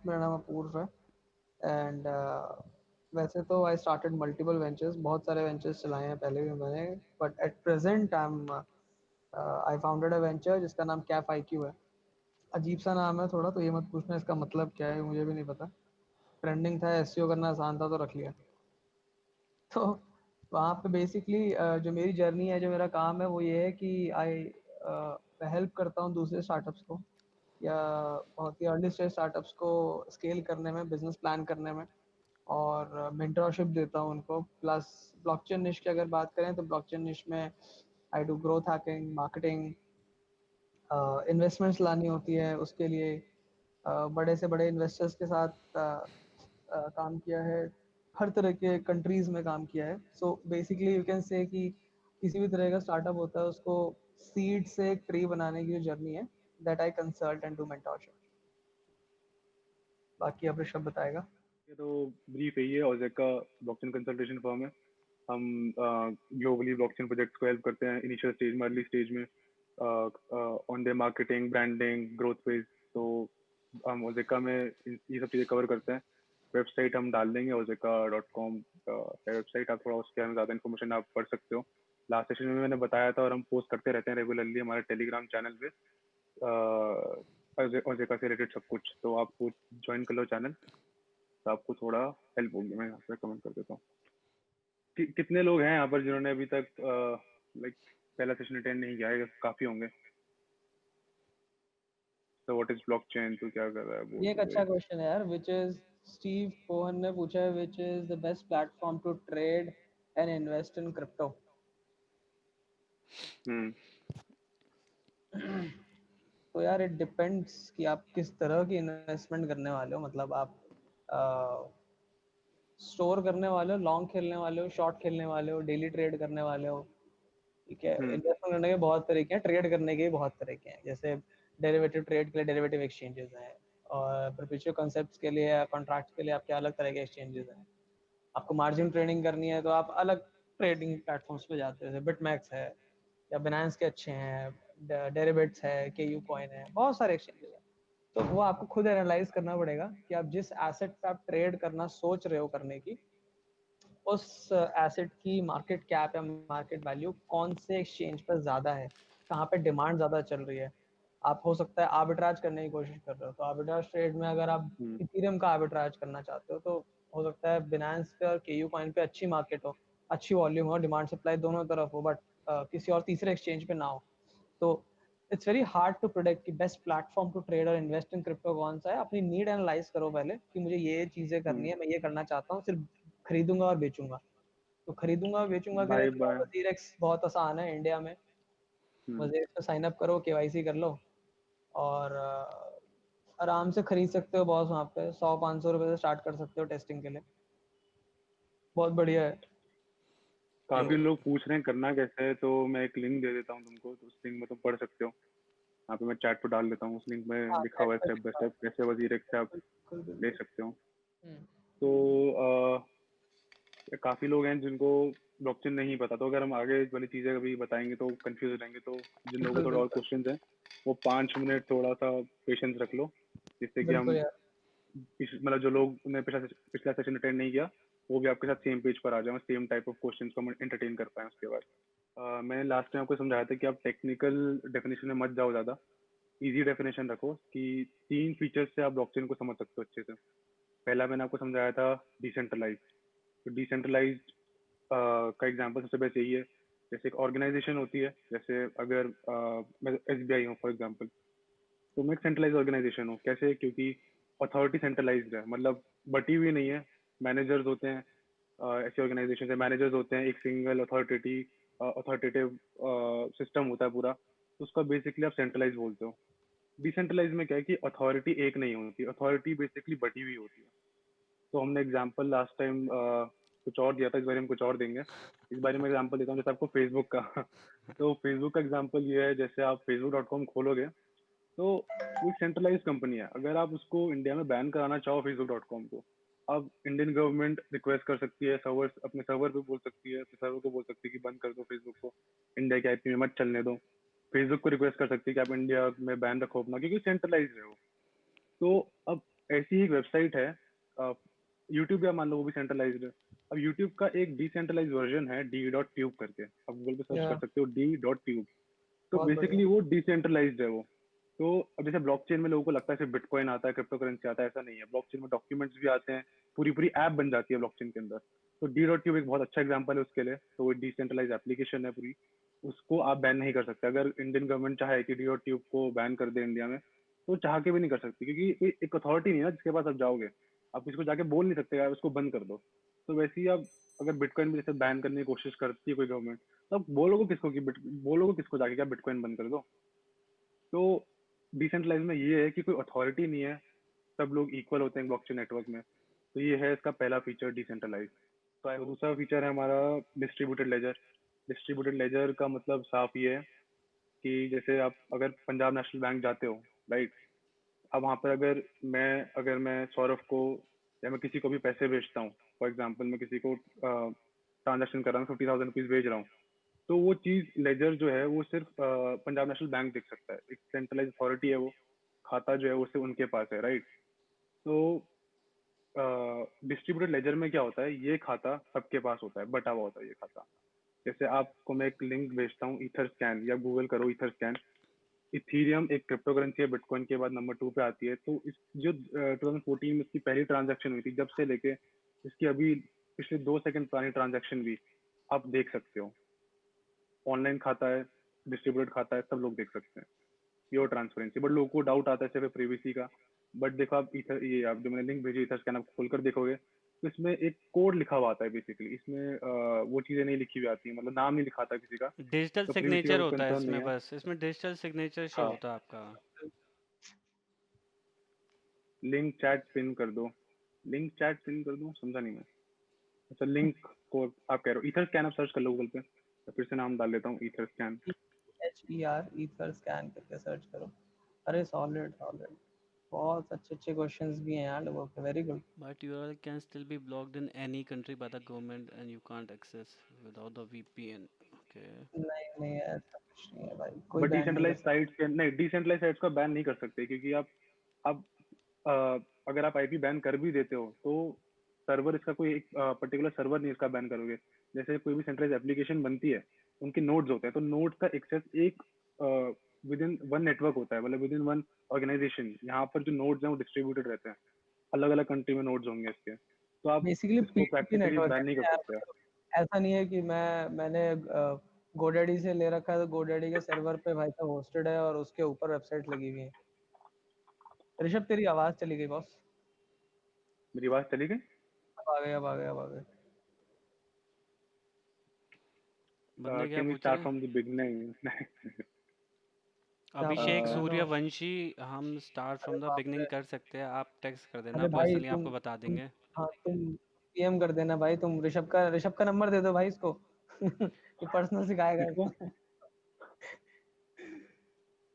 मेरा नाम अपूर्व है। एंड वैसे तो आई स्टार्टेड मल्टीपल वेंचर्स, बहुत सारे वेंचर्स चलाए हैं पहले भी मैंने। But at present I founded a venture जिसका नाम कैफ आई क्यू है। अजीब सा नाम है थोड़ा, तो ये मत पूछना इसका मतलब क्या है, मुझे भी नहीं पता। ट्रेंडिंग था, एसईओ करना आसान था तो रख लिया। तो वहाँ पे बेसिकली जो मेरी जर्नी है, जो मेरा काम है, वो ये है कि आई हेल्प करता हूँ दूसरे स्टार्टअप्स को, या बहुत ही अर्ली स्टेज स्टार्टअप्स को स्केल करने में, बिजनेस प्लान करने में, और मेंटरशिप देता हूँ उनको। प्लस ब्लॉकचेन निश की अगर बात करें तो ब्लॉकचेन निश में I do growth hacking, marketing, investments लानी होती है उसके लिए। बड़े से बड़े इन्वेस्टर्स के साथ काम किया है, हर तरह के कंट्रीज में काम किया है। So basically you can say कि किसी भी तरह का स्टार्टअप होता है, उसको सीड से एक ट्री बनाने की जो जर्नी है, that I consult and do mentorship. बाकी अब ऋषभ बताएगा। ये तो ब्रीफ है। ये ओजेक का ब्लॉकचेन कंसल्टेशन फर्म है। हम ग्लोबली ब्लॉकचेन प्रोजेक्ट्स को हेल्प करते हैं इनिशियल स्टेज में, अर्ली स्टेज में, on the marketing, branding, growth phase. तो हम ओजेका में ये सब चीज़ें कवर करते हैं। वेबसाइट हम डाल देंगे ozeka.com है वेबसाइट, आप थोड़ा उसके में ज़्यादा इन्फॉर्मेशन आप पढ़ सकते हो। लास्ट सेशन में मैंने बताया था, और हम पोस्ट करते रहते हैं रेगुलरली हमारे टेलीग्राम चैनल पे ओजेका से रिलेटेड सब कुछ। तो आपको ज्वाइन कर लो चैनल, तो आपको थोड़ा हेल्प होगी। मैं यहाँ पे कमेंट कर देता हूँ। कितने लोग हैं यहाँ पर जिन्होंने अभी तक लाइक पहला सेशन अटेंड नहीं किया है? काफी होंगे। तो व्हाट इज ब्लॉकचेन, तो क्या कर रहा है, वो ये एक तो अच्छा क्वेश्चन है यार। विच इज स्टीव कोहन ने पूछा है, which is the best platform to trade and invest in crypto. Hmm. तो यार इट डिपेंड्स कि आप किस तरह की इन्वेस्टमेंट करने वाले हो। मतलब आप स्टोर करने वाले हो, लॉन्ग खेलने वाले हो, शॉर्ट खेलने वाले हो, डेली ट्रेड करने वाले हो। ठीक है, हम्म। इन्वेस्टमेंट करने के बहुत तरीके हैं, ट्रेड करने के भी बहुत तरीके हैं। जैसे डेरिवेटिव ट्रेड के लिए डेरिवेटिव एक्सचेंजेस हैं, और परपेचुअल कॉन्सेप्ट्स के लिए या कॉन्ट्रैक्ट्स के लिए आपके अलग तरह के एक्सचेंजेस हैं। आपको मार्जिन ट्रेडिंग करनी है तो आप अलग ट्रेडिंग प्लेटफॉर्म्स पे जाते हो, जैसे बिटमैक्स है या बिनांस के अच्छे हैं, डेरिवेट्स है, के यू कॉइन है, बहुत सारे एक्सचेंजेस हैं। तो वो आपको खुद एनालाइज करना पड़ेगा कि आप जिस एसेट पे आप ट्रेड करना सोच रहे हो करने की, उस एसेट की मार्केट कैप या मार्केट वैल्यू कौन से एक्सचेंज पर ज्यादा है, कहाँ पे डिमांड ज्यादा चल रही है। आप हो सकता है आर्बिट्राज करने की कोशिश कर रहे हो, तो आर्बिट्राज ट्रेड में अगर आप हम्म। इथेरियम का आर्बिट्राज करना चाहते हो, तो हो सकता है बिनांस पे और केयू कॉइन पे अच्छी मार्केट हो, अच्छी वॉल्यूम हो, डिमांड सप्लाई दोनों तरफ हो, बट किसी और तीसरे एक्सचेंज पे ना हो। तो it's very hard to predict कि बेस्ट प्लेटफॉर्म टू ट्रेड और इन्वेस्ट इन क्रिप्टो कौन सा है। अपनी नीड एनालाइज करो पहले कि मुझे ये चीजें करनी हम्म। है, मैं ये करना चाहता हूँ, सिर्फ खरीदूंगा और बेचूंगा। तो खरीदूंगा और बेचूंगा के लिए बाय तो बाय। वजीर एक्स बहुत आसान है इंडिया में। हम्म। वजीर एक्स पे साइन अप करो, केवाईसी कर लो, और आराम से खरीद सकते हो बॉस। वहाँ पे 100-500 रुपए से स्टार्ट कर सकते हो टेस्टिंग के लिए। बहुत बढ़िया है। काफी लोग पूछ रहे हैं करना कैसे है, तो मैं एक लिंक दे देता हूँ तुमको, तो उस लिंक में तुम पढ़ सकते हो। यहाँ पे मैं चैट पे डाल देता हूँ, उस लिंक में हाँ, लिखा चैट हुआ है पर स्टेप बाय लिखा स्टेप कैसे वजीर से आप है। बिल्कुल ले बिल्कुल। सकते हो। हम्म। तो काफी लोग हैं जिनको ब्लॉकचेन नहीं पता, तो अगर हम आगे वाली चीजें कभी बताएंगे तो कंफ्यूज हो जाएंगे। तो जिन लोगों को बिल्कुल थोड़ा और बिल्कुल क्वेश्चंस हैं, वो 5 मिनट थोड़ा सा पेशेंस रख लो, जिससे कि बिल्कुल हम यार। मतलब जो लोग ने पिछला सेशन अटेंड नहीं किया, वो भी आपके साथ सेम पेज पर आ जाए, सेम टाइप ऑफ क्वेश्चंस को हम एंटरटेन कर पाए उसके बाद। मैंने लास्ट टाइम आपको समझाया था कि आप टेक्निकल डेफिनेशन में मत जाओ ज्यादा, इजी डेफिनेशन रखो कि 3 फीचर्स से आप ब्लॉकचेन को समझ सकते हो अच्छे से। पहला मैंने आपको समझाया था डिसेंट्रलाइज। तो डिसेंट्रलाइज का एग्जांपल सबसे बेस्ट यही है। जैसे एक ऑर्गेनाइजेशन होती है, जैसे अगर मैं एसबीआई हूँ फॉर एग्जांपल, तो मैं एक सेंट्रलाइज ऑर्गेनाइजेशन हूँ। कैसे? क्योंकि अथॉरिटी सेंट्रलाइज्ड है, मतलब बटी हुई नहीं है। मैनेजर्स होते हैं, ऐसी ऑर्गेनाइजेशन है मैनेजर्स होते हैं, एक सिंगल अथॉरिटेटिव सिस्टम होता है पूरा, तो उसका बेसिकली आप सेंट्रलाइज बोलते हो। डिसेंट्रलाइज में क्या है कि अथॉरिटी एक नहीं होती, अथॉरिटी बेसिकली बटी हुई होती है। तो हमने एग्जाम्पल लास्ट टाइम कुछ और दिया था, इस बार हम कुछ और देंगे। इस बारे में एग्जाम्पल देता हूँ, जैसे आपको फेसबुक का तो फेसबुक का एग्जाम्पल ये है, जैसे आप facebook.com खोलोगे, तो वो एक सेंट्रलाइज कंपनी है। अगर आप उसको इंडिया में बैन कराना चाहो facebook.com को, अब इंडियन गवर्नमेंट रिक्वेस्ट कर सकती है, सर्वर अपने सर्वर पे बोल सकती है, अपने सर्वर को बोल सकती है कि बंद कर दो फेसबुक को, इंडिया के आईपी में मत चलने दो। फेसबुक को रिक्वेस्ट कर सकती है कि आप इंडिया में बैन रखो अपना, क्योंकि सेंट्रलाइज है वो। तो अब ऐसी ही एक वेबसाइट है, यूट्यूब, या मान लो वो भी सेंट्रलाइज्ड है। अब यूट्यूब का एक डिसेंट्रलाइज वर्जन है, डी डॉट ट्यूब करके, आप गूगल पे सर्च कर या सकते हो, डी डॉट ट्यूब। तो बहुत बढ़िया। बेसिकली वो डिसेंट्रलाइज्ड है वो। तो अब जैसे ब्लॉकचेन में लोगों को लगता है सिर्फ बिटकॉइन आता है, क्रिप्टो करेंसी आता है, ऐसा नहीं है। ब्लॉकचेन में डॉक्यूमेंट्स भी आते हैं, पूरी पूरी ऐप बन जाती है ब्लॉकचेन के अंदर। तो डी डॉट ट्यूब एक बहुत अच्छा एग्जाम्पल है उसके लिए। तो वो डिसेंट्रलाइज एप्लीकेशन है पूरी, उसको आप बैन नहीं कर सकते। अगर इंडियन गवर्नमेंट चाहे कि डी डॉट ट्यूब को बैन कर दे इंडिया में, तो चाह के भी नहीं कर सकती, क्योंकि कोई एक अथॉरिटी नहीं है ना जिसके पास आप जाओगे। आप किसी को जाके बोल नहीं सकते यार उसको बंद कर दो। तो वैसे ही आप, अगर बिटकॉइन भी जैसे बैन करने की कोशिश करती है कोई गवर्नमेंट, तो आप बोलोगे किसको कि बोलोगे किसको जाके क्या बिटकॉइन बंद कर दो। तो डिसेंट्रलाइज में ये है कि कोई अथॉरिटी नहीं है, सब लोग इक्वल होते हैं ब्लॉकचेन नेटवर्क में। तो ये है इसका पहला फीचर, डिसेंट्रलाइज। तो दूसरा फीचर है हमारा डिस्ट्रीब्यूटेड लेजर। डिस्ट्रीब्यूटेड लेजर का मतलब साफ ये है कि जैसे आप अगर पंजाब नेशनल बैंक जाते हो, राइट, अब वहाँ पर अगर मैं सौरभ को या मैं किसी को भी पैसे भेजता हूँ, फॉर एग्जाम्पल मैं किसी को ट्रांजेक्शन कर रहा हूँ, 50,000 रुपीज भेज रहा हूँ, तो वो चीज लेजर जो है वो सिर्फ पंजाब नेशनल बैंक देख सकता है। एक सेंट्रलाइज अथॉरिटी है वो, खाता जो है वो सिर्फ उनके पास है, राइट। तो डिस्ट्रीब्यूटेड लेजर में क्या होता है, ये खाता सबके पास होता है, बटा हुआ होता है ये खाता। जैसे आपको मैं एक लिंक भेजता हूँ, ईथर स्कैन, या गूगल करो ईथर स्कैन। इथीरियम एक क्रिप्टो करेंसी है, बिटकॉइन के बाद नंबर 2 पे आती है। तो इस जो 2014 में इसकी पहली ट्रांजैक्शन हुई थी, जब से लेके इसकी अभी पिछले 2 सेकंड पुरानी ट्रांजैक्शन भी आप देख सकते हो। ऑनलाइन खाता है, डिस्ट्रीब्यूटेड खाता है, सब लोग देख सकते हैं, प्योर ट्रांसपेरेंसी। बट लोगों को डाउट आता है सिर्फ प्रीवीसी का। बट देखो आप इथर, ये आप जो मैंने लिंक भेजी इथर स्कैन, आप खोलकर देखोगे तो इसमें एक कोड लिखा हुआ आता है बेसिकली। इसमें वो चीजें नहीं लिखी हुई आती है, मतलब नाम नहीं लिखा आता किसी का। डिजिटल तो प्रीवीसी का सिग्नेचर कोई होता है कंसर्न नहीं इसमें, है। बस इसमें डिजिटल सिग्नेचर शो हाँ, होता है आपका। लिंक चैट पिन कर दो। लिंक चैट पिन कर दूं, समझा नहीं मैं। अच्छा, लिंक को आप कह रहे हो ईथर स्कैन, आप सर्च कर लो गूगल पे। तो फिर से नाम डाल लेता हूँ, ether scan. HER ether scan करके सर्च करो। अरे सॉलिड सॉलिड, बहुत अच्छे अच्छे क्वेश्चंस भी हैं यार लोगों के, very good. But URL can still be blocked in any country by the government and you can't access without the VPN. Okay. नहीं नहीं, ऐसा कुछ नहीं है भाई, कोई बट बैन नहीं कर डिसेंट्रलाइज सकता। साइट्स के नहीं, डिसेंट्रलाइज साइट्स को बैन नहीं कर सकते, क्योंकि आप अ, अगर आप आईपी बैन कर भी देते हो, तो सर्वर, इसका कोई एक पर्टिकुलर सर्वर नहीं इसका बैन करोगे। जैसे कोई भी सेंट्रलाइज एप्लीकेशन बनती है, उनके नोड्स होते हैं, तो नोड्स का एक्सेस एक विद इन वन नेटवर्क होता है, मतलब विद इन वन ऑर्गेनाइजेशन। यहाँ पर जो नोड्स हैं वो डिस्ट्रीब्यूटेड रहते हैं, अलग अलग कंट्री में नोड्स होंगे इसके। तो आप बेसिकली इसको P2P प्रैक्टिकली नेटवर्क बैन है नहीं कर यार, सकते। मतलब ऐसा नहीं है कि मैंने गोडैडी से ले रखा है तो गोडैडी के सर्वर पे भाई साहब होस्टेड है और उसके ऊपर वेबसाइट लगी हुई है। ऋषभ तेरी आवाज चली गई बॉस। मेरी बात चली गई। अब आ गए, अब आ गए, अब आ गए। बंदे क्या कैन वी पूछ स्टार्ट रहे हैं? From the beginning? क्या अभिषेक पूछ रहे थे? सूर्यवंशी, हम स्टार्ट अरे फ्रॉम द बाप बिगनिंग रे। कर सकते हैं, आप टेक्स्ट कर देना, अरे भाई पर्सनली आपको बता तुम देंगे। हाँ तुम PM कर देना भाई, तुम ऋषभ का नंबर दे दो भाई इसको। ये पर्सनल सिखाएगा किसको? इसको।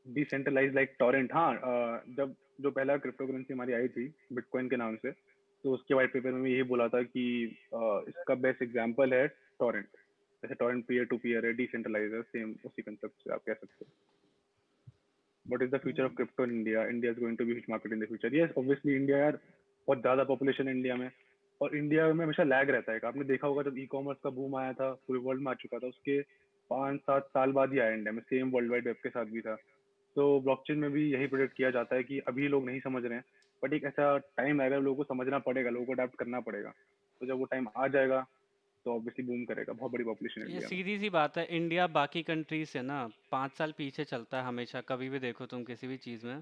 डिसेंट्रलाइज लाइक टॉरेंट, हाँ। जब जो पहला क्रिप्टो करेंसी हमारी आई थी बिटकॉइन के नाम से, तो उसके व्हाइट पेपर में यही बोला था कि इसका बेस्ट एग्जांपल है टॉरेंट। जैसे टॉरेंट पीयर टू पीयर है, डिसेंट्रलाइज है, सेम उसी कंसेप्ट से आप कह सकते हो। What is the future of crypto in India? India is going to be huge market in the future. Yes, obviously India यार, बहुत ज्यादा पॉपुलेशन है इंडिया में, और इंडिया में हमेशा लैग रहता है। आपने देखा होगा जब ई कॉमर्स का बूम आया था, पूरे वर्ल्ड में आ चुका था, उसके 5-7 साल बाद ही आया इंडिया में, सेम वर्ल्ड वाइड वेब के साथ भी था। तो ब्लॉकचेन में भी यही प्रोजेक्ट किया जाता है कि अभी लोग नहीं समझ रहे हैं, बट एक ऐसा टाइम आएगा, लोगों को समझना पड़ेगा, लोगों को अडेप्ट करना पड़ेगा। तो जब वो टाइम आ जाएगा, तो ऑब्वियसली बूम करेगा, बहुत बड़ी पॉपुलेशन है ये इंडिया में। सीधी सी बात है, इंडिया बाकी कंट्री से ना 5 साल पीछे चलता है हमेशा, कभी भी देखो तुम किसी भी चीज़ में।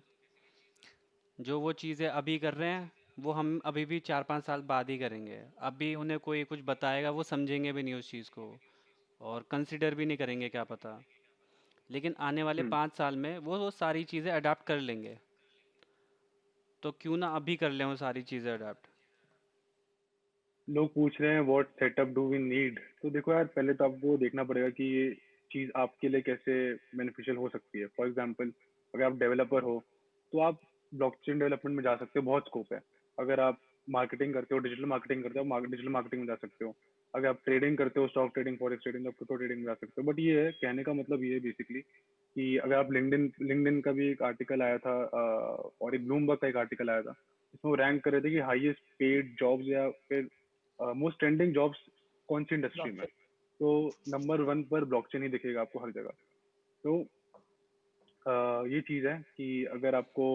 जो वो चीज़ें अभी कर रहे हैं, वो हम अभी भी 4-5 साल बाद ही करेंगे। अभी उन्हें कोई कुछ बताएगा, वो समझेंगे भी नहीं उस चीज़ को और कंसिडर भी नहीं करेंगे, क्या पता। लेकिन आने वाले हम्म 5 साल में वो सारी चीज़ें अडाप्ट कर लेंगे, तो क्यों ना अभी कर लें वो सारी चीज़ें अडाप्ट। लोग पूछ रहे हैं what setup do we need. तो देखो यार, पहले तो आपको देखना पड़ेगा कि ये चीज आपके लिए कैसे बेनिफिशियल हो सकती है। फॉर एग्जांपल, अगर आप डेवलपर हो, तो आप ब्लॉकचेन डेवलपमेंट में जा सकते हो, बहुत स्कोप है। अगर आप मार्केटिंग करते हो, डिजिटल मार्केटिंग करते हो, डिजिटल मार्केटिंग में जा सकते हो। अगर आप ट्रेडिंग करते हो, स्टॉक ट्रेडिंग, फॉरेक्स ट्रेडिंग, आप क्रिप्टो ट्रेडिंग में जा सकते हो। बट ये है, कहने का मतलब ये है बेसिकली कि अगर आप लिंक्डइन लिंक्डइन का भी एक आर्टिकल आया था, और एक ब्लूमबर्ग का एक आर्टिकल आया था, इसमें वो रैंक कर रहे थे कि हाईएस्ट पेड जॉब्स या फिर मोस्ट ट्रेंडिंग जॉब्स कौन सी इंडस्ट्री में। ब्लॉकचेन। तो नंबर 1 पर ब्लॉकचेन ही दिखेगा आपको हर जगह। तो ये चीज़ है कि अगर आपको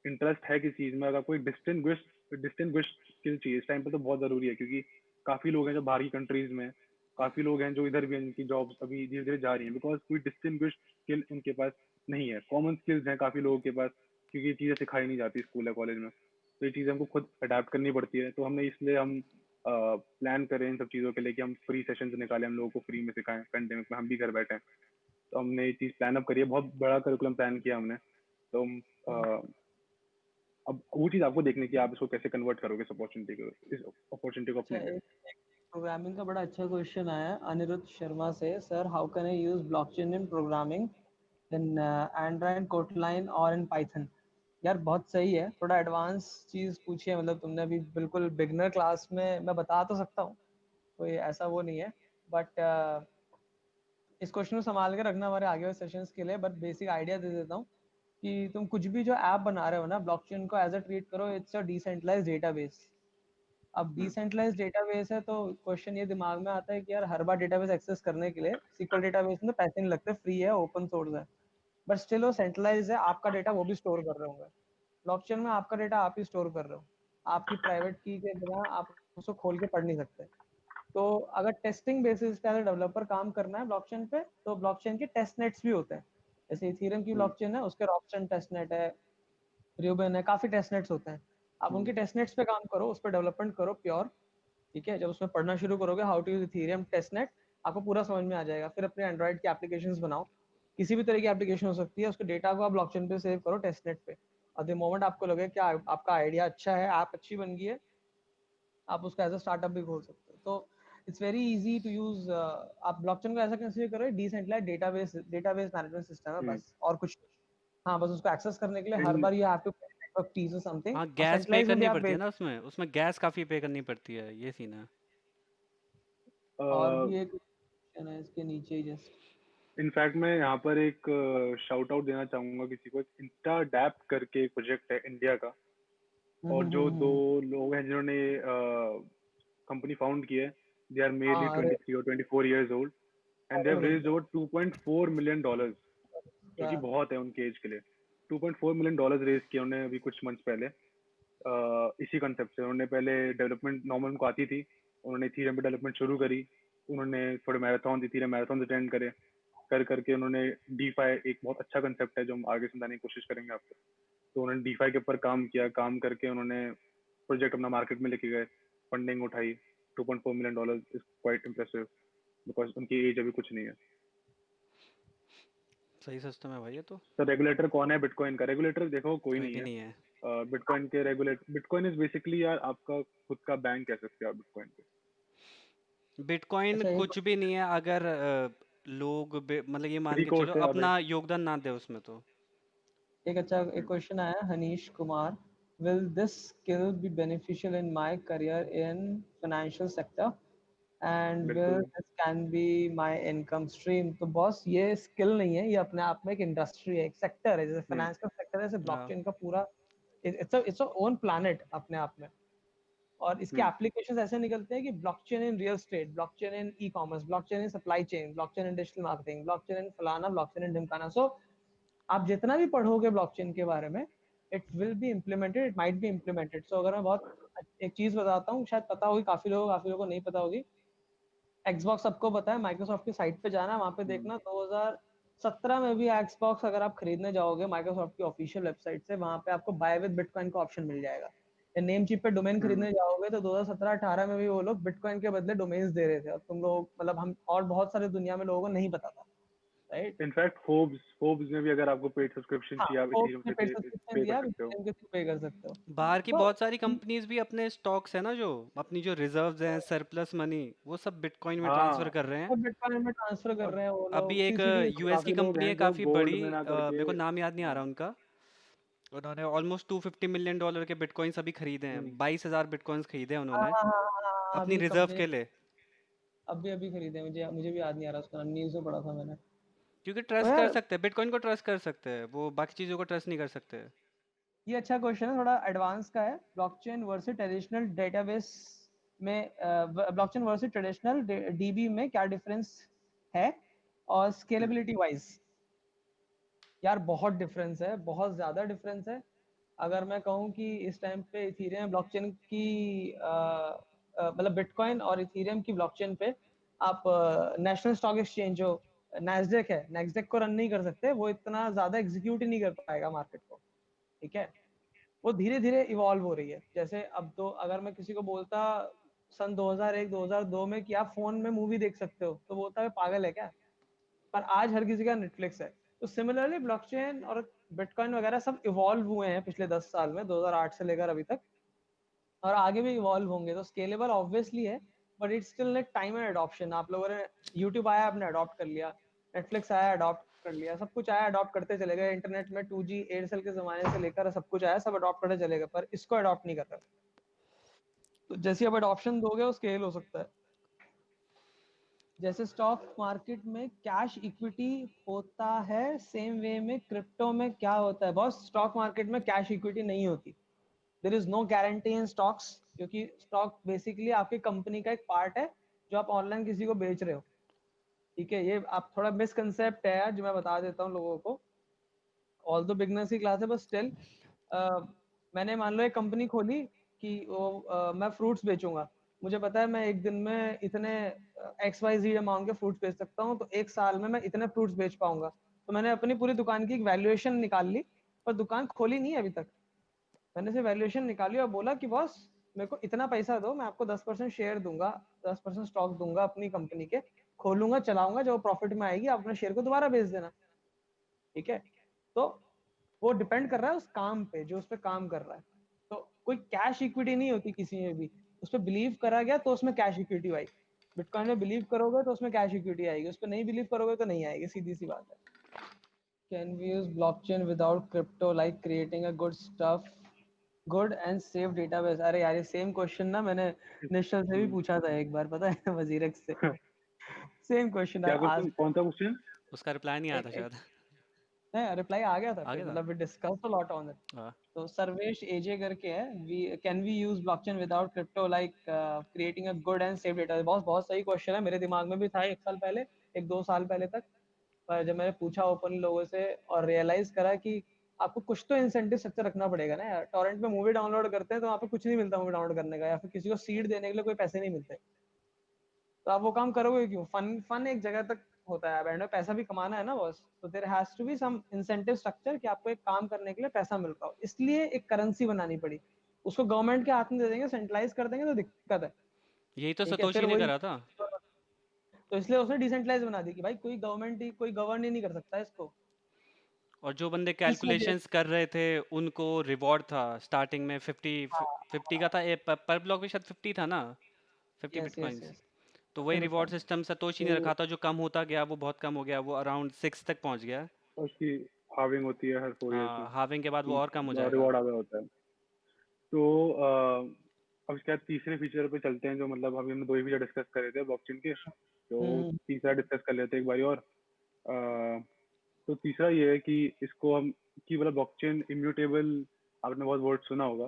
इंटरेस्ट है किसी चीज़ में, अगर आपको डिस्टिंग्विश स्किल चाहिए इस टाइम पे, तो बहुत ज़रूरी है, क्योंकि काफ़ी लोग हैं जो बाहर की कंट्रीज में, काफ़ी लोग हैं जो इधर भी हैं, जिनकी जॉब्स अभी धीरे धीरे जा रही हैं, बिकॉज कोई डिस्टिंग्विश स्किल उनके पास नहीं है। कॉमन स्किल्स हैं काफ़ी लोगों के पास, क्योंकि ये चीज़ें सिखाई नहीं जाती स्कूल या कॉलेज में, तो ये चीज़ें हमको खुद अडेप्ट करनी पड़ती है। तो हमने इसलिए हम प्लान करें इन सब चीज़ों के लिए कि हम फ्री सेशंस निकालें, हम लोगों को फ्री में सिखाएं, पेंडेमिक में हम भी घर बैठे हैं। तो हमने ये चीज़ प्लान अप करी है, बहुत बड़ा करिकुलम प्लान किया हमने। तो अब वो चीज़ आपको देखने की, आप इसको कैसे कन्वर्ट करोगे इस अपॉर्चुनिटी को अच्छा, अपने लिए। एक प्रोग्रामिंग का बड़ा अच्छा क्वेश्चन आया है अनिरुद्ध शर्मा से। Sir, how can I use blockchain in programming in Android Kotlin और इन पाइथन? यार बहुत सही है, थोड़ा एडवांस चीज़ पूछी है, मतलब तुमने अभी बिल्कुल बिगनर क्लास में, मैं बता तो सकता हूँ, कोई ऐसा वो नहीं है, बट इस क्वेश्चन को संभाल के रखना हमारे आगे वाले सेशंस के लिए। बट बेसिक आइडिया दे देता हूँ कि तुम कुछ भी जो ऐप बना रहे हो ना, ब्लॉकचेन को एज अ ट्रीट करो, इट्स अ डिसेंट्रलाइज्ड डेटाबेस। अब डिसेंट्रलाइज्ड डेटाबेस है तो क्वेश्चन ये दिमाग में आता है कि यार हर बार डेटाबेस एक्सेस करने के लिए SQL डेटाबेस में पैसे नहीं लगते, फ्री है, ओपन सोर्स है, बट स्टिल वो सेंट्रलाइज है, आपका डेटा वो भी स्टोर कर रहे होंगे। ब्लॉकचेन में आपका डेटा आप ही स्टोर कर रहे हो, आपकी प्राइवेट की के बिना आप उसको खोल के पढ़ नहीं सकते। तो अगर टेस्टिंग बेसिस पे अगर डेवलपर काम करना है ब्लॉकचेन पे, तो ब्लॉकचेन के टेस्ट नेट्स भी होते हैं। जैसे इथेरियम की हम्म, ब्लॉकचेन है, उसके रॉकस्टन टेस्ट नेट है, रियोबेन है, काफी टेस्ट नेट्स होते हैं। आप हम्म, उनके टेस्ट नेट्स पे काम करो, उस पर डेवलपमेंट करो प्योर। ठीक है, जब उसमें पढ़ना शुरू करोगे how to use Ethereum test net, आपको पूरा समझ में आ जाएगा। फिर अपने एंड्रॉइड की एप्लीकेशंस बनाओ, किसी भी तरह की एप्लीकेशन हो सकती है, उसके डेटा को आप ब्लॉकचेन पे सेव करो टेस्ट नेट पे। और द मोमेंट आपको लगे कि आपका आइडिया अच्छा है, ऐप अच्छी बन गई है, आप उसका एज अ स्टार्टअप भी खोल सकते हो। तो it's very easy to use. आप ब्लॉकचेन को ऐसा कंसीडर करो, डिसेंट्रलाइज्ड डेटाबेस मैनेजमेंट सिस्टम है हम्म। बस, और कुछ नहीं। हाँ, बस उसको एक्सेस करने के लिए हर इन बार यू हैव टू पे नेटवर्क फीस और समथिंग, हाँ, और गैस पे सेंट्रलाइज में भी करनी आप पड़ती है ना उसमें, उसमें गैस काफ़ी पे करनी पड़ती है, ये सीन है। और भी एक क्वेश्चन है इसके नीचे ही जस्ट। इनफैक्ट मैं यहाँ पर एक शाउट आउट देना चाहूंगा किसी को। इंस्टा डैप करके एक प्रोजेक्ट है इंडिया का, और जो दो हम्म। लोग हैं जिन्होंने कंपनी फाउंड की है, दे आर मेरली हाँ, अरे 23 और 24 ईयर्स ओल्ड, एंड दे अरे हैव रेज्ड ओवर $2.4 million, जो कि यार, बहुत है उनके एज के लिए। $2.4 million रेज किया उन्होंने अभी कुछ मंथ्स पहले। इसी कंसेप्ट से उन्होंने पहले डेवलपमेंट नॉर्मल उनको आती थी, उन्होंने इथीरियम पे डेवलपमेंट शुरू करी, उन्होंने थोड़े मैराथन इथीरियम मैराथन अटेंड करे, कर करके उन्होंने डीफाई, एक बहुत अच्छा कंसेप्ट है जो हम आगे समझाने की कोशिश करेंगे आपको। तो उन्होंने डीफाई के ऊपर काम किया, काम करके उन्होंने प्रोजेक्ट अपना मार्केट में लेके गए, फंडिंग उठाई। $2.4 million is quite impressive, because उनकी एज अभी कुछ नहीं है। सही सिस्टम है भाई ये तो। तो रेगुलेटर कौन है बिटकॉइन का? रेगुलेटर देखो कोई कोई नहीं भी है। नहीं है। बिटकॉइन के रेगुलेट बिटकॉइन इज बेसिकली यार आपका खुद का बैंक कह सकते हो आप बिटकॉइन को। बिटकॉइन अच्छा कुछ भी नहीं है अगर लोग मतलब ये मान फ्री के कोर्स चलो है भाई। अपना योगदान ना दे उसमें तो। एक क्वेश्चन आया Hanish Kumar, will this skill be beneficial in my career in financial sector and will बिल्कुल। This can be my income stream? तो बॉस, ये स्किल नहीं है, ये अपने आप में एक इंडस्ट्री है, एक सेक्टर है, जैसे हम्म, फाइनेंस का सेक्टर है, जैसे हाँ। ब्लॉकचेन का पूरा इट्स अ ओन प्लैनेट अपने आप में। और इसके हम्म, एप्लीकेशंस ऐसे निकलते हैं कि blockchain in real estate, blockchain in e commerce, blockchain in supply chain, blockchain in digital marketing, blockchain in फलाना, ब्लॉकचेन इन ढिमकाना। सो आप जितना भी पढ़ोगे ब्लॉकचेन के बारे में, it will be implemented, it might be implemented. So अगर मैं बहुत एक चीज बताता हूँ, शायद पता होगी काफी लोगों को नहीं पता होगी। एक्सबॉक्स सबको पता है, माइक्रोसॉफ्ट की साइट पे जाना, वहां पे हम्म, देखना 2017 में भी एक्सबॉक्स अगर आप खरीदने जाओगे माइक्रोसॉफ्ट की ऑफिशियल वेबसाइट से, वहां पे आपको बाय विद बिटकॉइन का ऑप्शन मिल जाएगा। या नेम चिप पे डोमेन हम्म। खरीदने जाओगे तो 2017-18 में भी वो लोग बिटकॉइन के बदले डोमेन्स दे रहे थे, और तुम लोग मतलब हम और बहुत सारे दुनिया में लोगों को नहीं पता था, राइट? इनफैक्ट फोर्ब्स में भी अगर आपको पेड सब्सक्रिप्शन हाँ, चाहिए, आप तो इथेरियम उसने से पेड सब्सक्रिप्शन पे कर दिया, आप सकते हो। इथेरियम के थ्रू पे कर सकते हो। बाहर की तो बहुत सारी कंपनीज भी अपने स्टॉक्स है ना, जो अपनी जो रिजर्व्स हैं, सरप्लस मनी, वो सब बिटकॉइन में ट्रांसफर हाँ। कर रहे हैं। सब बिटकॉइन में ट्रांसफर कर अब रहे हैं वो अभी लोग, एक सीसीडी। यूएस की काफी लोग कंपनी है हैं जो काफ़ी गोल्ड बड़ी, में ना करके। मेरे को नाम याद नहीं आ रहा हम्म, उनका। उन्होंने ऑलमोस्ट $250 मिलियन के बिटकॉइंस अभी खरीदे हैं, हम्म, 22,000 बिटकॉइंस खरीदे हैं हाँ उन्होंने हाँ हाँ हाँ हाँ, अपनी अभी रिजर्व कंपनी के लिए। अभी खरीदे, मुझे मुझे भी याद नहीं आ रहा उसका नाम, न्यूज़ में पढ़ा था मैंने। क्योंकि तो ट्रस्ट कर यार सकते हैं, बिटकॉइन को ट्रस्ट कर सकते हैं, वो बाकी चीज़ों को ट्रस्ट नहीं कर सकते। ये अच्छा क्वेश्चन है, थोड़ा एडवांस का है। ब्लॉकचेन वर्सेस ट्रेडिशनल डेटाबेस में, ब्लॉकचेन वर्सेस ट्रेडिशनल डीबी में क्या डिफरेंस है, और स्केलेबिलिटी वाइज। यार बहुत डिफरेंस है, बहुत ज्यादा डिफरेंस है। अगर मैं कहूँ कि इस टाइम पे इथीरियम ब्लॉकचेन की मतलब बिटकॉइन और इथीरियम की ब्लॉकचेन पे आप नेशनल स्टॉक एक्सचेंज जो नैस्डैक है, नैस्डैक को रन नहीं कर सकते, वो इतना ज्यादा एग्जीक्यूट ही नहीं कर पाएगा मार्केट को। ठीक है, वो धीरे धीरे इवॉल्व हो रही है। जैसे अब तो अगर मैं किसी को बोलता सन 2001-2002 में कि आप फोन में मूवी देख सकते हो, तो बोलता है पागल है क्या। पर आज हर किसी का नेटफ्लिक्स है। तो सिमिलरली ब्लॉकचेन और बिटकॉइन वगैरह सब इवॉल्व हुए हैं पिछले 10 साल में, 2008 से लेकर अभी तक, और आगे भी इवॉल्व होंगे। तो स्केलेबल ऑब्वियसली है, but it's still like time and adoption. आप लोगों ने, यूट्यूब आया आपने अडॉप्ट कर लिया, नेटफ्लिक्स आया अडॉप्ट कर लिया, सब कुछ आया अडॉप्ट करते चले गए। इंटरनेट में 2G एयरसेल के जमाने से लेकर सब कुछ आया, सब अडॉप्ट करते चले गए, पर इसको अडॉप्ट नहीं कर रहे। तो जैसे अब अडॉप्शन दोगे वो स्केल हो सकता है। जैसे स्टॉक मार्केट में कैश इक्विटी होता है, सेम वे में क्रिप्टो में क्या होता है बॉस। स्टॉक मार्केट में कैश इक्विटी नहीं होती। There is no guarantee in stocks, क्योंकि स्टॉक बेसिकली आपकी कंपनी का एक पार्ट है जो आप ऑनलाइन किसी को बेच रहे हो। ठीक है, ये आप थोड़ा मिसकंसेप्ट है यार, जो मैं बता देता हूँ लोगों को। ऑल दो बिगनर्स की क्लास है, बस स्टिल मैंने मान लो एक कंपनी खोली कि वो मैं फ्रूट्स बेचूंगा। मुझे पता है मैं एक दिन में इतने XYZ अमाउंट के फ्रूट्स बेच सकता हूँ, तो एक साल में मैं इतने फ्रूट्स बेच पाऊंगा। तो मैंने अपनी पूरी दुकान की एक वैल्यूएशन निकाल ली, पर दुकान खोली नहीं है अभी तक। मैंने से वैल्यूएशन निकाली और बोला कि बॉस मेरे को इतना पैसा दो, मैं आपको 10% शेयर दूंगा, 10% स्टॉक दूंगा अपनी कंपनी के, खोलूंगा चलाऊंगा, जब प्रॉफिट में आएगी आप अपने शेयर को दोबारा बेच देना। ठीक है, तो वो डिपेंड कर रहा है उस काम पे जो उस पर काम कर रहा है। तो कोई कैश इक्विटी नहीं होती किसी में भी। उस पर बिलीव करा गया तो उसमें कैश इक्विटी आई। बिटकॉइन में बिलीव करोगे तो उसमें कैश इक्विटी आएगी, उस पर नहीं बिलीव करोगे तो नहीं आएगी, सीधी सी बात है। Can we use blockchain without crypto like creating a good and safe database. अरे यार ये सेम क्वेश्चन ना मैंने निश्चल से भी पूछा था एक बार, पता है, वजीरक से। सेम क्वेश्चन क्या आज। क्वेश्चन, कौन सा क्वेश्चन? उसका रिप्लाई नहीं आया था एक शायद। नहीं, रिप्लाई आ गया था आ फिर, गया था। मतलब we discuss a lot on it. हाँ। तो सर्वेश एजे करके है, we can we use blockchain without crypto like creating a good and safe data. बहुत बहुत सही क्वेश्चन है, मेरे दिमाग में भी था एक साल पहले, एक दो साल पहले तक। पर जब मैंने पूछा ओपन लोगों से और रियलाइज करा कि आपको कुछ तो इंसेंटिव स्ट्रक्चर रखना पड़ेगा ना यार। टॉरेंट पे मूवी डाउनलोड करते हैं तो वहाँ पे कुछ नहीं मिलता मूवी डाउनलोड करने का, या फिर किसी को सीड देने के लिए कोई पैसे नहीं मिलते। तो आप वो काम करोगे क्यों। फन फन एक जगह तक होता है, एंड में पैसा भी कमाना है ना बॉस। तो there has to be some incentive structure कि आपको एक काम करने के लिए पैसा मिल रहा हो, इसलिए एक करेंसी बनानी पड़ी। उसको गवर्नमेंट के हाथ में दे देंगे, सेंट्रलाइज कर देंगे तो दिक्कत है। यही तो ठीक है, फिर सतोशी ने वही। करा था। तो इसलिए उसने डिसेंट्रलाइज बना दी कि भाई कोई गवर्नमेंट ही, कोई गवर्न ही नहीं कर सकता इसको। और जो बंदे इस वजह कैलकुलेशंस कर रहे थे उनको रिवॉर्ड था स्टार्टिंग में 50, हाँ 50 का था। पर ब्लॉक भी शायद 50 था ना, 50 यस यस बिटकॉइंस। यस। तो वही fifty reward bitcoin. System Satoshi ने तो रखा था, जो कम होता गया वो बहुत कम हो गया, वो अराउंड 6 तक पहुंच गया। उसकी हाविंग होती है हर 4 ईयर की, हाँ, हाविंग के बाद वो और कम हो जाएगा। रिवॉर्ड आ गया होता है। तो अब इसके बाद तीसरे फीचर पे चलते हैं, जो मतलब अभी हमने दो ही फीचर डिस्कस करे थे ब्लॉकचेन के, तो हम्म तीसरा डिस्कस कर लेते हैं एक बारी और। अ, तो तीसरा ये है कि इसको हम, कि मतलब ब्लॉकचेन इम्यूटेबल, आपने बहुत वर्ड सुना होगा।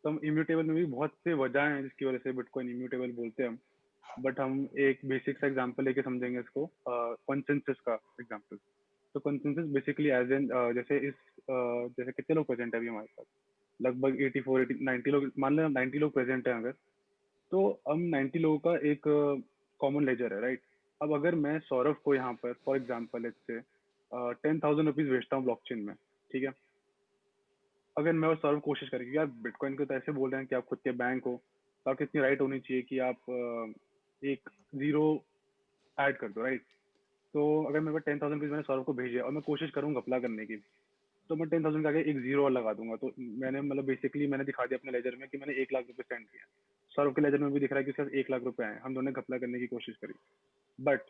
तो हम इम्यूटेबल में भी बहुत से वजह हैं जिसकी वजह से बिटकॉइन इम्यूटेबल बोलते हैं हम। बट हम एक बेसिक सा एग्जांपल लेके समझेंगे इसको, कंसेंसस का एग्जांपल। तो कंसेंसस बेसिकली एज एन, जैसे जैसे कितने लोग प्रेजेंट है अभी हमारे पास, लगभग 84 80 90 लोग, मान लें 90 लोग प्रेजेंट हैं अगर। तो हम 90 लोगों का एक कॉमन लेजर है, राइट। अब अगर मैं सौरभ को यहाँ पर फॉर एग्जाम्पल इससे 10,000 रुपीज भेजता हूँ ब्लॉकचेन में, ठीक है। अगर मैं और सौरभ कोशिश करें कि यार बिटकॉइन को तो ऐसे बोल रहे हैं कि आप खुद के बैंक हो, तो आपकी इतनी राइट होनी चाहिए कि आप एक जीरो ऐड कर दो, राइट। तो अगर मेरे पास 10,000 रुपीज मैंने सौरभ को भेजे और मैं कोशिश करूँ घपला करने की, तो मैं 10,000 के आगे एक जीरो और लगा दूंगा। तो मैंने मतलब बेसिकली मैंने दिखा दिया अपने लेजर में कि मैंने 1 लाख रुपए सेंड किया। सौरभ के लेजर में भी दिख रहा है कि उसके पास 1 लाख रुपए आए, हम दोनों ने घपला करने की कोशिश करी। बट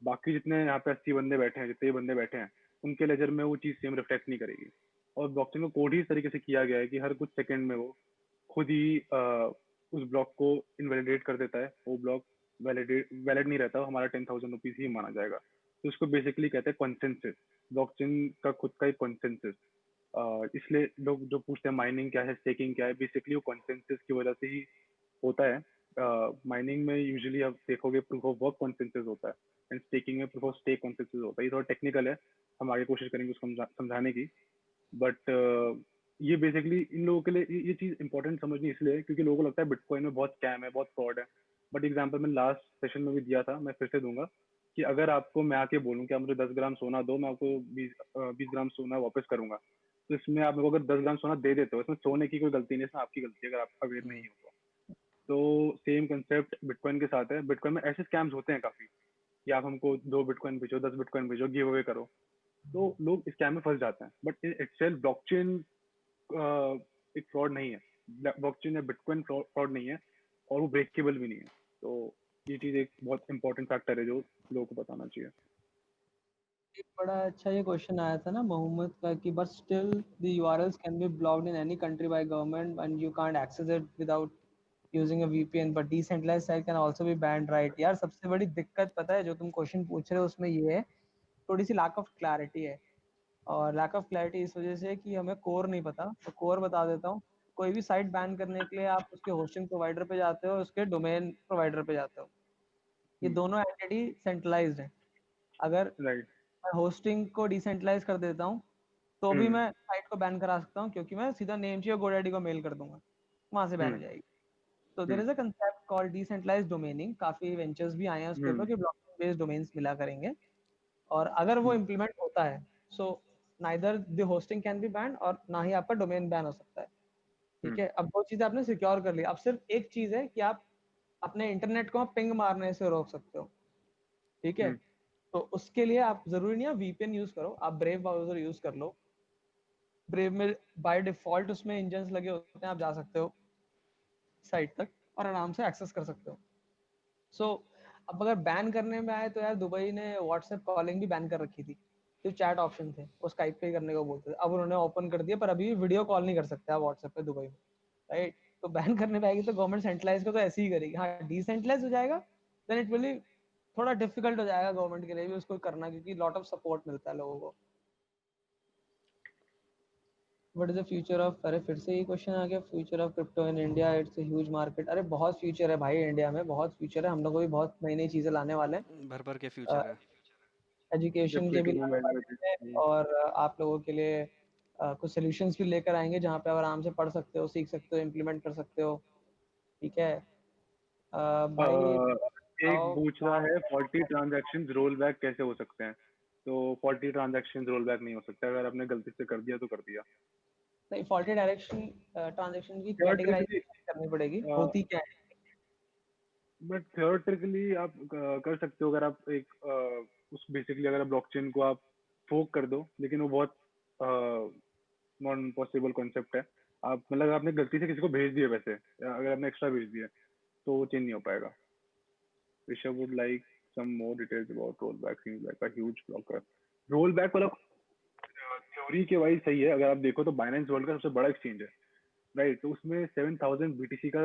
बाकी जितने यहाँ पे 80 बंदे बैठे हैं, जितने बंदे बैठे हैं, उनके लेजर में वो चीज़ सेम रिफ्लेक्ट नहीं करेगी। और ब्लॉकचेन को कोड ही इस तरीके से किया गया है कि हर कुछ सेकंड में वो खुद ही उस ब्लॉक को इनवैलिडेट कर देता है। वो ब्लॉक वैलिड नहीं रहता, वो हमारा 10,000 रुपीज ही माना जाएगा। तो उसको बेसिकली कहते हैं कंसेंसस, ब्लॉकचेन का खुद का एक कंसेंसस। इसलिए लोग जो पूछते हैं माइनिंग क्या है, स्टेकिंग क्या है, बेसिकली वो कॉन्सेंसस की वजह से ही होता है। माइनिंग में यूजुअली आप देखोगे प्रूफ ऑफ वर्क कॉन्सेंसस होता है, एंड स्टेकिंग में प्रूफ ऑफ स्टेक कॉन्सेंसस होता है। ये थोड़ा टेक्निकल है, हम आगे कोशिश करेंगे उसको समझाने की। बट ये बेसिकली इन लोगों के लिए ये चीज़ इंपॉर्टेंट समझनी इसलिए है क्योंकि लोगों को लगता है बिटकॉइन में बहुत स्कैम है, बहुत फ्रॉड है। बट एग्जाम्पल मैं लास्ट सेशन में भी दिया था, मैं फिर से दूंगा कि अगर आपको मैं आके बोलूँ कि आप मुझे 10 ग्राम सोना दो, मैं आपको 20 ग्राम सोना वापस करूंगा, तो इसमें आप मेरे को अगर 10 ग्राम सोना दे देते हो, इसमें सोने की कोई गलती नहीं है, इसमें आपकी गलती है अगर आप अवेयर नहीं हो तो सेम कंसेप्ट बिटकॉइन के साथ है। बिटकॉइन में ऐसे स्कैम्स होते हैं काफी कि आप हमको 2 बिटकॉइन भेजो, 10 बिटकॉइन भेजो, गिव अवे करो, तो लोग स्कैम में फंस जाते हैं। बट इटसेल्फ ब्लॉकचेन एक फ्रॉड नहीं है, ब्लॉकचेन या बिटकॉइन फ्रॉड नहीं है, और वो ब्रेकेबल भी नहीं है। तो ये चीज एक बहुत इंपॉर्टेंट फैक्टर है जो लोगों को बताना चाहिए। एक बड़ा अच्छा ये क्वेश्चन आया था ना मोहम्मद का कि but still the URLs can be blocked in any country by government and you can't access it without using a VPN but decentralized site can also be banned, right? यार सबसे बड़ी दिक्कत पता है जो तुम क्वेश्चन पूछ रहे हो उसमें ये है, थोड़ी सी लैक ऑफ क्लैरिटी है। और लैक ऑफ क्लैरिटी इस वजह से कि हमें कोर नहीं पता, तो कोर बता देता हूँ। कोई भी साइट बैन करने के लिए आप उसके होस्टिंग प्रोवाइडर पे जाते हो, उसके डोमेन प्रोवाइडर पे जाते हो। ये दोनों एंटिटी सेंट्रलाइज्ड है। अगर राइट। मैं होस्टिंग को डिसेंट्रलाइज कर देता हूँ तो भी मैं साइट को बैन करा सकता हूँ, क्योंकि मैं सीधा नेम चाहिए गोडैडी को मेल कर दूंगा, वहां से बैन हो जाएगी। तो there is a concept called decentralised domaining. काफी वेंचर्स भी आए हैं उसके ऊपर कि ब्लॉकचेन बेस्ड डोमेन्स मिला करेंगे, और अगर वो इम्प्लीमेंट होता है so neither the hosting can be band और ना ही आपका डोमेन बैन हो सकता है। ठीक है, अब वो चीज आपने सिक्योर कर ली। अब सिर्फ एक चीज है कि आप अपने इंटरनेट को पिंग मारने से रोक सकते हो। ठीक है, तो उसके लिए आप जरूरी नहीं है वीपीएन यूज करो, आप ब्रेव ब्राउजर यूज कर लो। ब्रेव में बाय डिफॉल्ट उसमें इंजन्स लगे होते हैं, आप जा सकते हो साइट तक और आराम से एक्सेस कर सकते हो। सो अब अगर बैन करने में आए तो यार दुबई ने व्हाट्सएप कॉलिंग भी बैन कर रखी थी, जो चैट ऑप्शन थे वो स्काइप पे करने को बोलते थे, अब उन्होंने ओपन कर दिया, पर अभी वीडियो कॉल नहीं कर सकते आप व्हाट्सएप पे दुबई में, राइट? तो बैन करने पे आएगी तो गवर्नमेंट सेंट्रलाइज को तो ऐसे ही करेगी। हाँ, डिसेंट्रलाइज हो जाएगा देन इट विल बी थोड़ा डिफिकल्ट हो जाएगा गवर्नमेंट के लिए भी उसको करना, क्योंकि लॉट ऑफ सपोर्ट मिलता है लोगों को। What is the future of, अरे फिर से ये क्वेश्चन आ गया, future of crypto in India, it's a huge market. अरे बहुत फ्यूचर है भाई, इंडिया में बहुत फ्यूचर है, हम लोग को भी बहुत नई नई चीजें लाने वाले हैं। भर भर के फ्यूचर है। एजुकेशन के भी डेफिनेटली लाने वाले हैं, और आप लोगों के लिए कुछ सोल्यूशंस भी लेकर आएंगे जहाँ पे आप आराम से पढ़ सकते हो, सीख सकते हो, इम्प्लीमेंट कर सकते हो। ठीक है, भाई एक बताओ। पूछ रहा है 40 ट्रांजैक्शन रोल बैक कैसे हो सकते हैं। तो 40 ट्रांजैक्शन रोल बैक नहीं हो सकता, अगर आपने गलती से कर दिया तो कर दिया। नहीं, फॉल्टी डायरेक्शन ट्रांजेक्शन की थियोरेटिकली कैटेगराइजेशन करनी पड़ेगी, होती क्या है? बट थियोरेटिकली आप कर सकते हो अगर आप एक उस बेसिकली अगर आप ब्लॉकचेन को आप फोक कर दो, लेकिन वो बहुत नॉन पॉसिबल कॉन्सेप्ट है। आप मतलब अगर आपने गलती से किसी को भेज दिए पैसे, या अगर आपने एक्स्ट्रा भेज दिए तो वो चेंज नहीं हो पाएगा। Rishabh would like some more details about roll back, seems like a huge blocker. Roll back वाला थ्योरी के वाइज सही है, अगर आप देखो तो बाइनेंस वर्ल्ड का सबसे बड़ा एक्सचेंज है, राइट? तो उसमें 7,000 बीटीसी का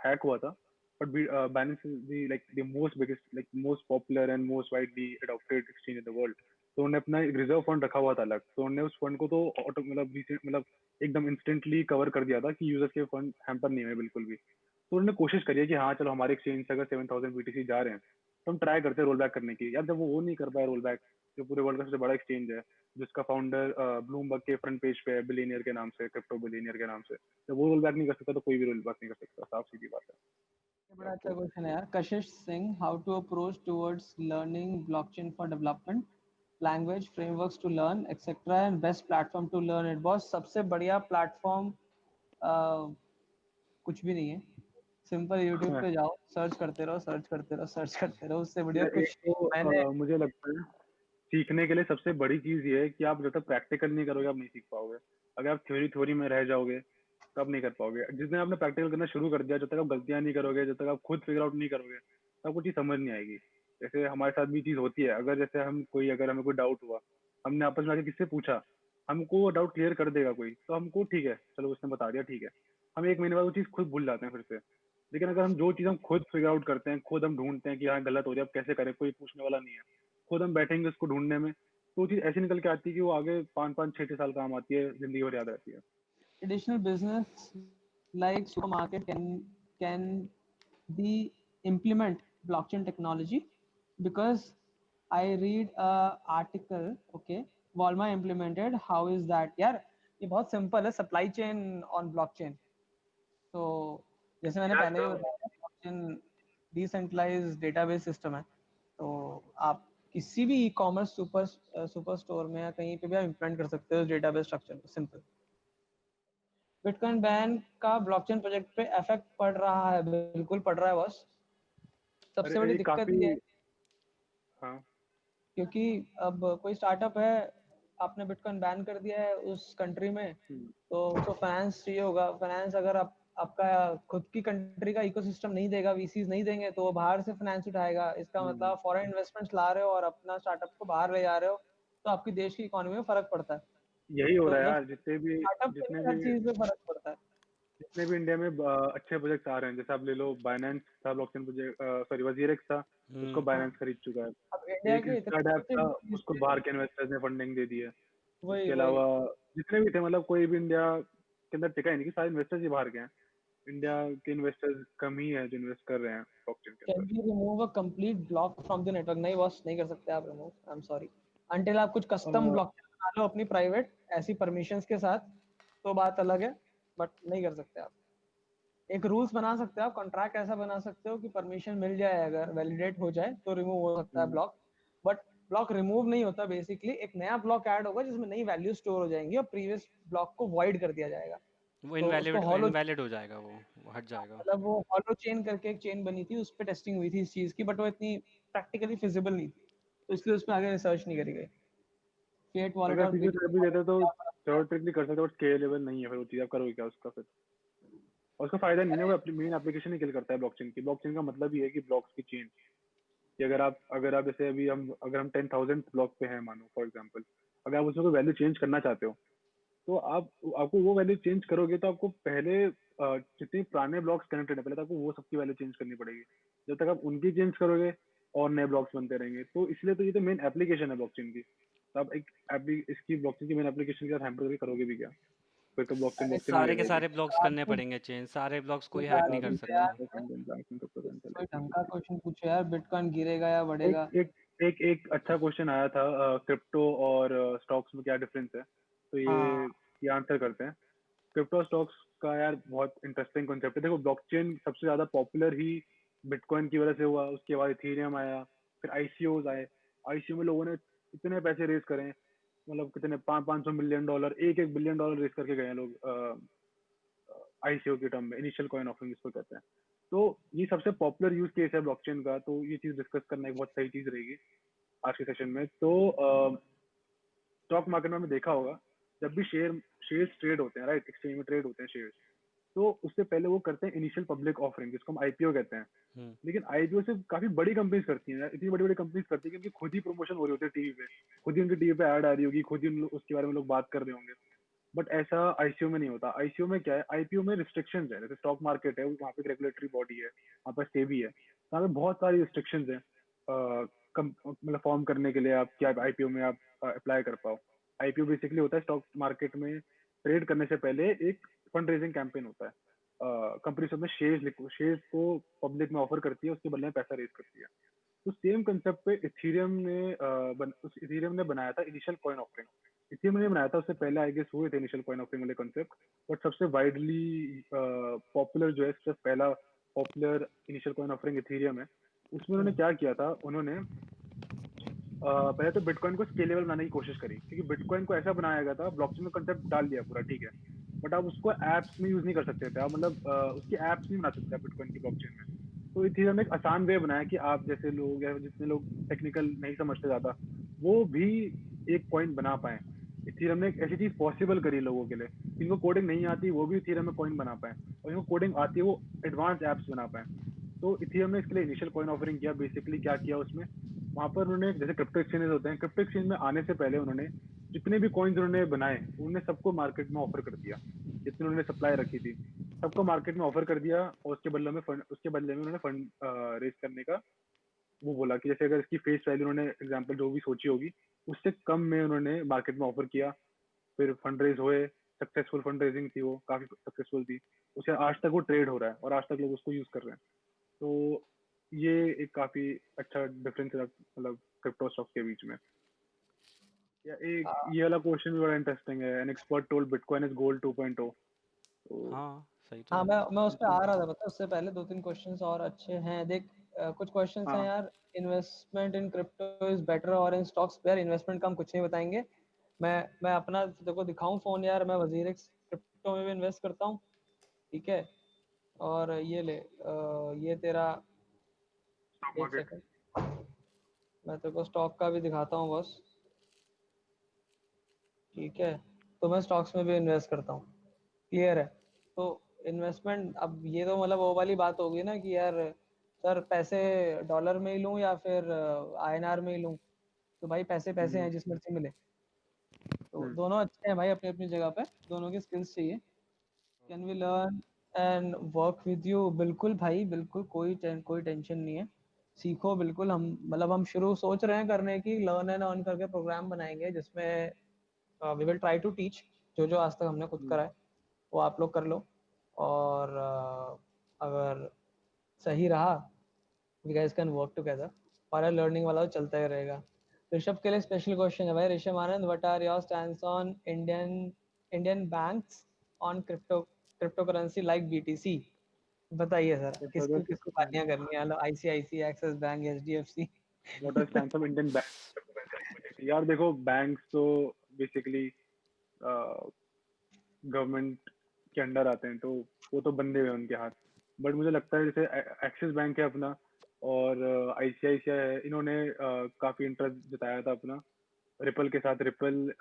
हैक हुआ था। But Binance is the like the most biggest, like most popular and most widely adopted exchange in the world. तो उन्होंने अपना एक रिजर्व फंड रखा हुआ था अलग, तो उन्होंने उस फंड को तो ऑटो मतलब मतलब एकदम इंस्टेंटली कवर कर दिया था कि यूजर्स के फंड हैम्पर नहीं हुए बिल्कुल भी। तो उन्होंने कोशिश करी है कि हाँ चलो हमारे एक्सचेंज से अगर 7,000 बीटीसी जा रहे हैं तो हम ट्राई करते हैं रोल बैक करने की। यार जब वो नहीं कर पाया रोल बैक, जो पूरे वर्ल्ड का सबसे बड़ा एक्सचेंज है, जिसका फाउंडर ब्लूमबर्ग के फ्रंट पेज पे है बिलियनियर के नाम से, क्रिप्टो बिलियनियर के नाम से, जब वो रोल बैक नहीं कर सकता तो कोई भी रोल बैक नहीं कर सकता, साफ सीधी बात ये है बड़ा अच्छा आपको। क्वेश्चन है यार। Kashish Singh, how to approach towards learning blockchain for development, language frameworks to learn etcetera and best platform to learn it. Boss सबसे बढ़िया प्लेटफॉर्म कुछ भी नहीं है, सिंपल यूट्यूब हाँ, पे जाओ, सर्च करते रहो, सर्च करते रहो, सर्च करते रहो, उससे बढ़िया यार एक कुछ तो नहीं। मैंने मुझे लगता है सीखने के लिए सबसे बड़ी चीज ये है कि आप जब तक प्रैक्टिकल नहीं करोगे आप नहीं सीख पाओगे। अगर आप थ्योरी थ्योरी में रह जाओगे तब नहीं कर पाओगे। जिस दिन आपने प्रैक्टिकल करना शुरू कर दिया, जब तक आप गलतियां नहीं करोगे, जब तक आप खुद फिगर आउट नहीं करोगे, तो आपको चीज समझ नहीं आएगी। जैसे हमारे साथ भी चीज होती है, अगर जैसे हम कोई अगर हमें कोई डाउट हुआ, हमने आपस में आके किससे पूछा, हमको डाउट क्लियर कर देगा कोई, तो हमको ठीक है चलो उसने बता दिया ठीक है, हम एक महीने बाद वो चीज खुद भूल जाते हैं फिर से। लेकिन अगर हम जो चीज हम खुद फिगर आउट करते हैं, खुद हम ढूंढते हैं कि हाँ गलत हो जाए अब कैसे करें, कोई पूछने वाला नहीं है, खुद हम बैठेंगे उसको ढूंढने में, तो वो चीज़ ऐसी निकल के आती है कि वो आगे 5-5 6-6 साल काम आती है, जिंदगी भर याद रहती है। Traditional business like supermarket can be implement blockchain technology because I read a article. Okay, Walmart implemented. How is that? यार ये बहुत सिंपल है, सप्लाई चेन ऑन ब्लॉकचेन। तो जैसे मैंने क्या पहले भी तो बताया, ब्लॉकचेन डिसेंट्रलाइज डेटाबेस सिस्टम है। तो आप किसी भी ई कॉमर्स सुपर स्टोर में या कहीं पे भी आप इम्प्लीमेंट कर सकते हो डेटाबेस स्ट्रक्चर में, सिंपल। बिटकॉइन बैन का ब्लॉकचेन प्रोजेक्ट पे इफेक्ट पड़ रहा है, बिल्कुल पड़ रहा है बॉस। सबसे अरे बड़ी ये दिक्कत काफी। ये है हाँ। क्योंकि अब कोई स्टार्टअप है, आपने बिटकॉइन बैन कर दिया है उस कंट्री में, हम्म, तो उसको फाइनेंस चाहिए होगा। फाइनेंस अगर आपका खुद की कंट्री का इकोसिस्टम नहीं देगा, वीसीज नहीं देंगे, तो वो बाहर से फाइनेंस उठाएगा। इसका हम्म, मतलब फॉरेन इन्वेस्टमेंट्स ला रहे हो और अपना स्टार्टअप को बाहर ले जा रहे हो, तो आपकी देश की इकोनॉमी में फर्क पड़ता है। यही हो तो रहा है जब यार। जितने भी स्टार्टअप के जितने लिए भी हर चीज में फर्क पड़ता है। जितने भी इंडिया में अच्छे प्रोजेक्ट आ रहे हैं, जैसे आप ले लो बाइनेंस था, ब्लॉकचेन प्रोजेक्ट, सॉरी वजीरेक्स था, उसको हम्म। हाँ, बाइनेंस खरीद चुका है। अब इंडिया एक के इतने इंस्टाडैप था, छोटे उसको बाहर के इन्वेस्टर्स ने फंडिंग दे दी है। वही उसके वही अलावा जितने भी थे, मतलब कोई भी इंडिया के अंदर टिका ही नहीं, कि सारे इन्वेस्टर्स ही बाहर के हैं। इंडिया के इन्वेस्टर्स कम ही है जो इन्वेस्ट कर रहे हैं ब्लॉकचेन के कैन अंदर। You remove a complete block from the network? नहीं बॉस, नहीं कर सकते आप remove, I am sorry. Until आप कुछ कस्टम ब्लॉक बना लो अपनी प्राइवेट ऐसी परमिशंस के साथ, तो बात अलग है, बट नहीं कर सकते आप। एक रूल्स बना सकते हो आप, कॉन्ट्रैक्ट ऐसा बना सकते हो कि परमिशन मिल जाए, अगर वैलिडेट हो जाए तो रिमूव हो सकता है हम्म, ब्लॉक। बट ब्लॉक रिमूव नहीं होता, बेसिकली एक नया ब्लॉक ऐड होगा जिसमें नई वैल्यू स्टोर हो जाएंगी और प्रीवियस ब्लॉक को वॉइड कर दिया जाएगा। वो तो उसको हॉलो, इनवैलिड हो जाएगा, वो हट जाएगा। मतलब वो हॉलो चेन करके एक चेन बनी थी, उस पर टेस्टिंग हुई थी इस चीज की, बट वो इतनी प्रैक्टिकली फिजिबल नहीं थी, तो इसलिए उस पर आगे रिसर्च नहीं करी गई। फेट वॉलेट अगर और फीचर बीटीसी सर्विस देते वॉलेट तो क्या फर्क पड़ा? थ्योरेटिकली कर सकते हो, बट स्केलेबल नहीं है। फिर वो चीज़ आप करोगे क्या उसका फिर? और उसका फायदा नहीं है, वो मेन एप्लीकेशन ही किल करता है ब्लॉकचेन की। ब्लॉकचेन का मतलब ही है कि ब्लॉक्स की चेन, कि अगर आप जैसे अभी हम 10,000 ब्लॉक पे हैं मानो फॉर एग्जांपल, अगर आप उसमें कोई वैल्यू चेंज करना चाहते हो, तो आपको वो वैल्यू चेंज करोगे तो आपको पहले जितने पुराने ब्लॉक्स कनेक्टेड है, पहले तो आपको वो सबकी वैल्यू चेंज करनी पड़ेगी। जब तक आप उनकी चेंज करोगे और नए ब्लॉक्स बनते रहेंगे, तो इसलिए तो ये तो मेन एप्लीकेशन है ब्लॉकचेन की। तो आप इसकी ब्लॉकचेन की मेन एप्लीकेशन के साथ हैम्पर करके करोगे भी क्या? फिर तो ब्लॉकचेन अरे ब्लॉकचेन ही सारे के रहेगी। सारे ब्लॉक्स बात करने कुछ पड़ेंगे चेंज, सारे ब्लॉक्स कोई कुछ हैक नहीं कर आदमी से सकता। यार, कोई ढंग का क्वेश्चन पूछो यार, बिटकॉइन गिरेगा या एक बढ़ेगा? एक एक एक अच्छा क्वेश्चन आया था, क्रिप्टो और स्टॉक्स में क्या डिफरेंस है, तो हाँ ये आंसर करते हैं। क्रिप्टो स्टॉक्स का यार बहुत इंटरेस्टिंग कॉन्सेप्ट है। देखो, ब्लॉकचेन सबसे ज्यादा पॉपुलर ही बिटकॉइन की वजह से हुआ। उसके बाद इथेरियम आया, फिर आईसीओज आए। आईसीओ में लोगों ने इतने पैसे रेज करे, मतलब कितने 500 million dollar, 1 1 billion dollar raise करके गए हैं लोग आईसीओ के टर्म में, इनिशियल कॉइन ऑफरिंग जिसको कहते हैं। तो ये सबसे पॉपुलर यूज केस है ब्लॉकचेन का, तो ये चीज डिस्कस करना एक बहुत सही चीज रहेगी आज के सेशन में। तो स्टॉक मार्केट में हमने देखा होगा, जब भी शेयर्स ट्रेड होते हैं, राइट, एक्सचेंज में ट्रेड होते हैं शेयर्स, तो उससे पहले वो करते हैं इनिशियल पब्लिक ऑफरिंग, जिसको हम आईपीओ कहते हैं। हम्म। लेकिन आईपीओ से काफी बड़ी कंपनीज करती हैं यार, इतनी बड़ी बड़ी कंपनीज करती है कि उनकी खुद ही प्रमोशन हो रही होती है टीवी पे, खुद ही उनकी टीवी पे ऐड आ रही होगी, खुद ही उसके बारे में लोग बात कर रहे होंगे। बट ऐसा आईसीओ में नहीं होता। आईसीओ में क्या है, आईपीओ में रिस्ट्रिक्शन है। जैसे स्टॉक मार्केट है, वहाँ पे एक रेगुलेटरी बॉडी है, वहाँ पर सेबी है, वहाँ पे बहुत सारी रिस्ट्रिक्शन है मतलब फॉर्म करने के लिए, आप क्या आईपीओ में आप अप्लाई कर पाओ। आईपीओ बेसिकली होता है स्टॉक मार्केट में ट्रेड करने से पहले एक फंड रेजिंग कैंपेन होता है। कंपनी सब में शेयर्स को पब्लिक में ऑफर करती है, उसके बदले में पैसा रेज करती है। तो सेम कंसेप्ट पे इथीरियम ने बनाया था इनिशियल कॉइन ऑफरिंग। इथीरियम ने बनाया था, उससे पहले आई गेस हुए थे इनिशियल कॉइन ऑफरिंग वाले कंसेप्ट। बट सबसे वाइडली पॉपुलर जो है, सबसे पहला popular initial coin offering Ethereum है। उसमें उन्होंने क्या किया था, उन्होंने पहले तो बिटकॉइन को स्केलेबल बनाने की कोशिश करी, क्योंकि बिटकॉइन को ऐसा बनाया गया था, ब्लॉकचेन में कंसेप्ट डाल दिया पूरा, ठीक है, बट आप उसको एप्स में यूज नहीं कर सकते थे। आप मतलब उसकी एप्स नहीं बना सकते आप बिटकॉइन की ब्लॉकचेन में। तो इथेरियम ने एक आसान वे बनाया कि आप जैसे लोग या जितने लोग टेक्निकल नहीं समझते ज्यादा, वो भी एक कॉइन बना पाए। इथेरियम ने एक ऐसी चीज पॉसिबल करी लोगों के लिए, जिनको कोडिंग नहीं आती वो भी इथेरियम में कॉइन बना पाए, और जिनको कोडिंग आती है वो एडवांस एप्स बना पाए। तो इथेरियम ने इसके लिए इनिशियल कॉइन ऑफरिंग किया। बेसिकली क्या किया उसमें, वहां पर उन्होंने, जैसे क्रिप्टो एक्सचेंजेस होते हैं, क्रिप्टो एक्सचेंज में आने से पहले उन्होंने जितने भी कॉइन्स उन्होंने बनाए, उन्होंने सबको मार्केट में ऑफर कर दिया। जितने उन्होंने सप्लाई रखी थी, सबको मार्केट में ऑफर कर दिया, और उसके बदले में उन्होंने फंड रेज करने का वो बोला कि जैसे अगर इसकी फेस वैल्यू उन्होंने एग्जांपल जो भी सोची होगी उससे कम में उन्होंने मार्केट में ऑफर किया, फिर फंड रेज हुए, सक्सेसफुल फंड रेजिंग थी, वो काफी सक्सेसफुल थी, उसे आज तक वो ट्रेड हो रहा है और आज तक लोग उसको यूज कर रहे हैं। तो ये एक काफी अच्छा डिफरेंस है मतलब क्रिप्टो स्टॉक के बीच में। या एक ये वाला क्वेश्चन भी बड़ा इंटरेस्टिंग है, an expert told bitcoin is gold 2.0। तो हाँ सही तो हाँ, है। मैं उस पे आ रहा था, पता है, उससे पहले 2-3 क्वेश्चंस और अच्छे हैं, देख। कुछ क्वेश्चंस हैं हाँ यार। Investment in crypto is better और इन स्टॉक्स? यार इन्वेस्टमेंट का हम कुछ नहीं बताएंगे। मैं अपना देखो दिखाऊं फोन यार, मैं वजीरिक्स क्रिप्टो में भी इन्वेस्ट करता हूँ, ठीक है। और ये ले, ये तेरा, स्टॉक एक मार्केट। सेकंड, मैं तेरे को स्टॉक का भी दिखाता हूँ बस, ठीक है। तो मैं स्टॉक्स में भी इन्वेस्ट करता हूँ, क्लियर है। तो इन्वेस्टमेंट, अब ये तो मतलब वो वाली बात होगी ना कि यार सर पैसे डॉलर में ही लूं या फिर आईएनआर में ही लूं। तो भाई पैसे पैसे हम्म हैं, जिस मर्जी मिले। तो हम्म दोनों अच्छे हैं भाई अपनी अपनी जगह पे, दोनों की स्किल्स चाहिए। Can we learn and work with you? बिल्कुल भाई, बिल्कुल, कोई टेंशन नहीं है। सीखो बिल्कुल, हम मतलब हम शुरू सोच रहे हैं करने की, लर्न एंड अर्न करके प्रोग्राम बनाएंगे जिसमें we will try to teach जो जो आज तक हमने खुद हम्म करा है, वो आप लोग कर लो। और अगर सही रहा, we guys can work together. हमारा लर्निंग वाला तो चलता ही रहेगा। ऋषभ के लिए स्पेशल क्वेश्चन है भाई, Rishabh Anand, what are your stands on Indian Indian banks on crypto currency like BTC? बताइए सर, किसको किसको गालियां करनी है? ICICI, Axis Bank, HDFC? What are stands of Indian bank? यार देखो, बैंक्स तो बेसिकली गवर्नमेंट के अंडर आते हैं, तो वो तो बंधे हुए हैं उनके हाथ। बट मुझे लगता है जैसे एक्सिस बैंक है अपना और आईसीआईसीआई है, इन्होंने काफी इंटरेस्ट जताया था अपना रिपल के साथ। रिपल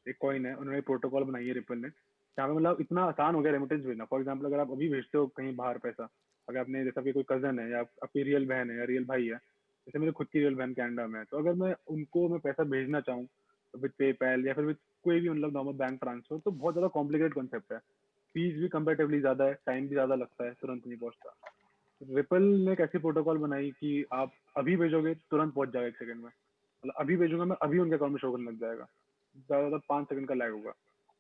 एक कॉइन है, उन्होंने प्रोटोकॉल बनाई है रिपल ने, जहाँ पे मतलब इतना आसान हो गया रेमिटेंस भेजना। फॉर एग्जाम्पल अगर आप अभी भेजते हो कहीं बाहर पैसा, अगर आपने जैसे आपकी कोई कजन है या आपकी रियल बहन है या रियल भाई है, जैसे मेरी खुद की रियल बहन कनाडा में है, तो अगर मैं पैसा भेजना चाहूँ विद पेपैल या फिर विद कोई भी मतलब नॉर्मल बैंक ट्रांसफर, तो बहुत ज्यादा कॉम्प्लिकेटेड कॉन्सेप्ट है। फीस भी कंपेरेटिवली ज्यादा है, टाइम भी ज्यादा लगता है, तुरंत नहीं पहुंचता। रिपल ने एक ऐसी प्रोटोकॉल बनाई कि आप अभी भेजोगे तुरंत पहुंच जाएगा, 1 सेकंड में। मतलब अभी भेजूंगा मैं, अभी उनके अकाउंट में शो करने लग जाएगा, ज्यादा 5 सेकंड का लैग होगा,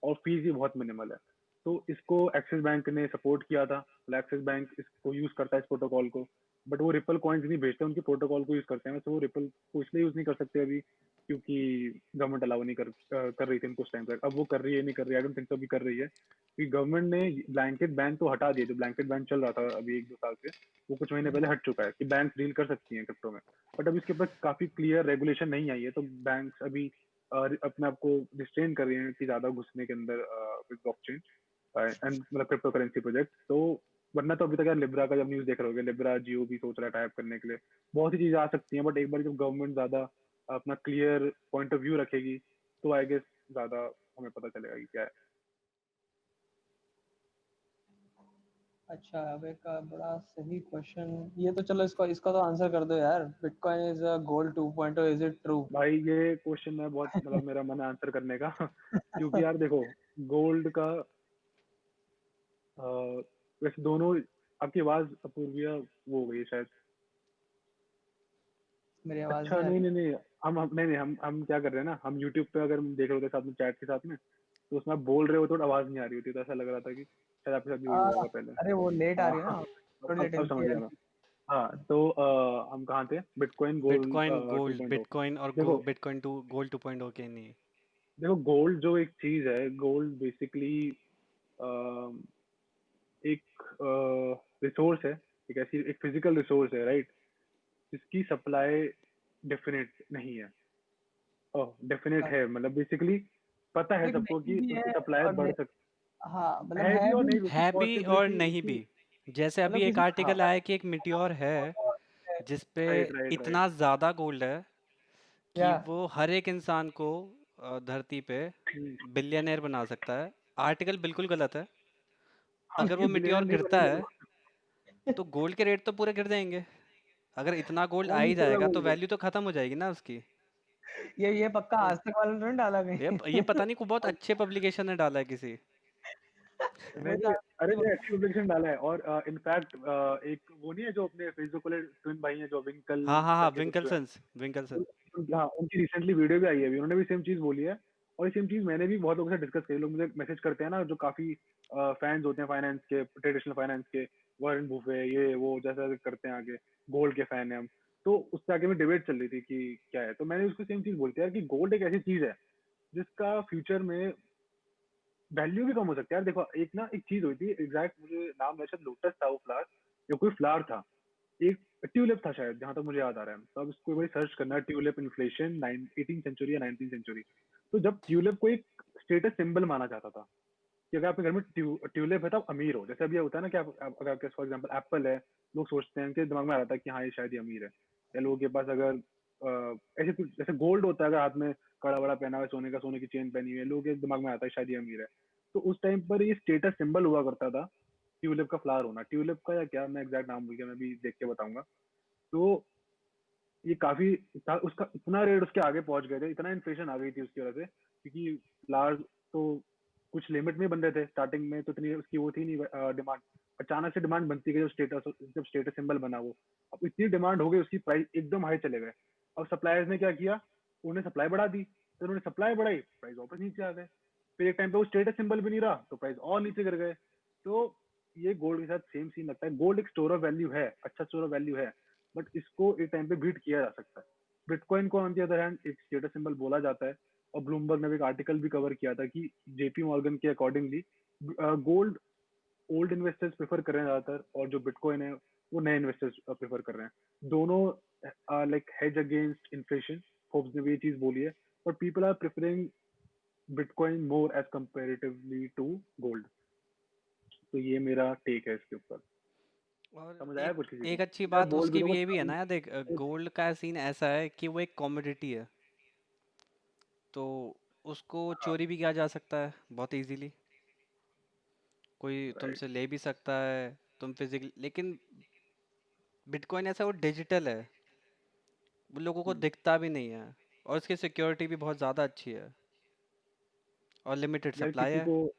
और फीस भी बहुत मिनिमल है। तो इसको एक्सिस बैंक ने सपोर्ट किया था, मतलब एक्सिस बैंक इसको यूज करता है इस प्रोटोकॉल को। बट वो रिपल कॉइन्स नहीं भेजते, उनके प्रोटोकॉल को यूज करते हैं। वैसे वो रिपल को इसलिए यूज नहीं कर सकते अभी क्योंकि गवर्नमेंट अलाउ नहीं कर रही थी उनको उस टाइम तक। अब वो कर रही है, नहीं कर रही है, आई डोंट थिंक सो अभी कर रही है, क्योंकि गवर्नमेंट ने ब्लैंकेट बैन तो हटा दिया। जो ब्लैंकेट बैन चल रहा था अभी 1-2 साल से, वो कुछ महीने पहले हट चुका है कि बैंक डील कर सकती हैं क्रिप्टो में। बट अभी इसके ऊपर काफी क्लियर रेगुलेशन नहीं आई है, तो बैंक अभी अपने आप को रिस्ट्रेन कर रही हैं कि ज्यादा घुसने के अंदर विद ब्लॉकचेन एंड मतलब क्रिप्टो करेंसी प्रोजेक्ट। तो वरना तो अभी तक यार लिब्रा का जब न्यूज देख रहे होगे, लिब्रा जियो भी सोच रहा है टाइप करने के लिए, बहुत सी चीजें आ सकती हैं। बट एक बार जब गवर्नमेंट ज्यादा अपना क्लियर पॉइंट ऑफ व्यू रखेगी, तो आई गेस ज्यादा हमें पता चलेगा कि क्या है। अच्छा, अब एक बड़ा सही क्वेश्चन, ये तो चलो, इसको इसका तो आंसर कर दो यार। Bitcoin is gold 2.0, is it true? भाई ये क्वेश्चन है बहुत, मतलब मेरा मन है आंसर करने का क्योंकि यार देखो, गोल्ड का वैसे दोनों, आपकी आवाज अपूर्विया वो हो गई है शायद। मेरी आवाज अच्छा नहीं आ नहीं रही? नहीं नहीं, हम क्या कर रहे हैं ना, हम यूट्यूब पे अगर हम देख रहे होते साथ में चैट के साथ में, तो उसमें आप बोल रहे हो तो आवाज नहीं आ रही होती, तो ऐसा लग रहा था कि शायद आपके साथ भी वही आ, हुआ होगा पहले। अरे वो लेट आ हाँ रही है हाँ, ना, थोड़ी अब लेटेंसी समझ है। गया मैं। हाँ तो हम कहाँ थे? Bitcoin gold bitcoin to gold, point bitcoin और देखो बिटकॉइन टू गोल्ड 2.0 के नहीं। देखो, गोल्ड जो एक चीज है, गोल्ड बेसिकली एक रिसोर्स है, एक ऐसी एक फिजिकल रिसोर्स है, राइट, जिसकी सप्लाई डेफिनेट नहीं है। ओह डेफिनेट है, मतलब बेसिकली पता है देख, सबको नहीं कि भी उसकी है सप्लाई और बढ़ नहीं। सकती हाँ मतलब है है भी और भी, नहीं भी, उसकी है भी और पॉसिबिलिटी नहीं भी। उसकी। जैसे अभी मतलब एक किसी, हाँ, आर्टिकल आया कि एक मिट्योर है जिस पे राइट राइट राइट। इतना ज़्यादा गोल्ड है या कि वो हर एक इंसान को धरती पे बिलियनर बना सकता है। आर्टिकल बिल्कुल गलत है। हाँ, अगर ये वो बिलियनर मिट्योर नहीं गिरता बनेगा। है तो गोल्ड के रेट तो पूरे गिर जाएंगे। अगर इतना गोल्ड आ कौन ही सा जाएगा तो गोल्ड? वैल्यू तो खत्म हो जाएगी ना उसकी। ये पक्का आज तक वाला ने डाला ये कहीं? ये पता नहीं, को बहुत अच्छे पब्लिकेशन ने डाला है किसी। मैं भी, अरे मैंने अच्छी एप्लीकेशन डाला है। और इनफैक्ट एक वो नहीं है जो अपने फेसबुक वाले ट्विन भाई हैं जो विंकल हाँ हाँ हाँ, करके कुछ जो है, विंकलसन्स, विंकलसन। हाँ उनकी रिसेंटली वीडियो भी आई है अभी, उन्होंने भी सेम चीज बोली है। और ये सेम चीज मैंने भी बहुत लोगों से डिस्कस करी। लोग मुझे मैसेज करते हैं ना जो काफी फैंस होते हैं फाइनेंस के, ट्रेडिशनल फाइनेंस के, वॉरेन बुफे ये वो जैसा करते हैं आगे, गोल्ड के फैन है हम। तो उससे आगे में डिबेट चल रही थी कि क्या है, तो मैंने उसको सेम चीज बोलती है यार कि गोल्ड एक ऐसी चीज है जिसका फ्यूचर में वैल्यू भी कम हो सकता है यार। देखो एक ना एक चीज हुई थी एग्जैक्ट, मुझे नाम है शायद लोटस था वो फ्लावर, या कोई फ्लावर था, एक ट्यूलिप था शायद जहां तक मुझे याद आ रहा है। तो अब इसको एक बार सर्च करना है, ट्यूलिप इन्फ्लेशन 18 सेंचुरी या 19 सेंचुरी। तो जब ट्यूलिप को एक स्टेटस सिंबल माना जाता था कि अगर आपके घर में ट्यूलिप है तो आप अमीर हो। जैसे अभी होता है ना कि अगर आपके फॉर एग्जाम्पल एप्पल है, लोग सोचते हैं, उनके दिमाग में आ जाता है कि हाँ ये शायद ये अमीर है। या लोगों के पास अगर ऐसे कुछ जैसे गोल्ड होता है, अगर हाथ में कड़ा वड़ा पहना हुआ है सोने का, सोने की चेन पहनी हुई है, लोगों के दिमाग में आता है शायद ये अमीर है। तो उस टाइम पर ये स्टेटस सिंबल हुआ करता था ट्यूलिप का फ्लावर होना, ट्यूलिप का या क्या मैं एग्जैक्ट नाम भूल गया, मैं भी देख के बताऊंगा। तो ये काफी उसका इतना रेट उसके आगे पहुंच गए थे, इतना इन्फ्लेशन आ गई थी उसकी वजह से, क्योंकि फ्लावर्स तो कुछ लिमिट में बन रहे थे स्टार्टिंग में, तो इतनी उसकी वो थी नहीं डिमांड। अचानक से डिमांड बनती गई, जब स्टेटस सिंबल बना वो, अब इतनी डिमांड हो गई उसकी, प्राइस एकदम हाई चले गए। अब सप्लायर्स ने क्या किया, उन्हें सप्लाई बढ़ा दी, फिर उन्होंने सप्लाई बढ़ाई, प्राइस वापस नीचे आ गए। फिर एक टाइम पे वो स्टेटस सिंबल भी नहीं रहा तो प्राइस और नीचे गिर गए। तो ये गोल्ड के साथ सेम सीन लगता है। गोल्ड एक स्टोर ऑफ वैल्यू है, अच्छा स्टोर ऑफ वैल्यू है, बट इसको एक टाइम पे बीट किया जा सकता है। बिटकॉइन को ऑन दी अदर हैंड एक स्टेटस सिंबल बोला जाता है। और ब्लूमबर्ग ने भी एक आर्टिकल भी कवर किया था कि जेपी मॉर्गन के accordingly gold old investors prefer कर रहे हैं ज्यादातर, और जो बिटकॉइन है वो नए इन्वेस्टर्स प्रेफर कर रहे हैं। दोनों like hedge against inflation, Forbes ने भी ये चीज बोली है, but people are preferring bitcoin more as comparatively to gold. तो ये मेरा टेक है इसके ऊपर। और समझ आया एक कुछ किसी को? एक अच्छी मैं बात बोल भी उसकी दूंगा भी ये भी है तो ना यार, देख, गोल्ड का सीन ऐसा है कि वो एक कमोडिटी है, तो उसको हाँ, चोरी भी किया जा सकता है बहुत इजीली। कोई राइट। तुमसे ले भी सकता है, तुम फिजिकली, लेकिन बिटकॉइन ऐसा वो डिजिटल है, वो लोगों को दिखता भी नहीं है, और इसकी सिक्योरिटी भी बहुत ज़्यादा अच्छी है, और लिमिटेड यार सप्लाई किसी है। को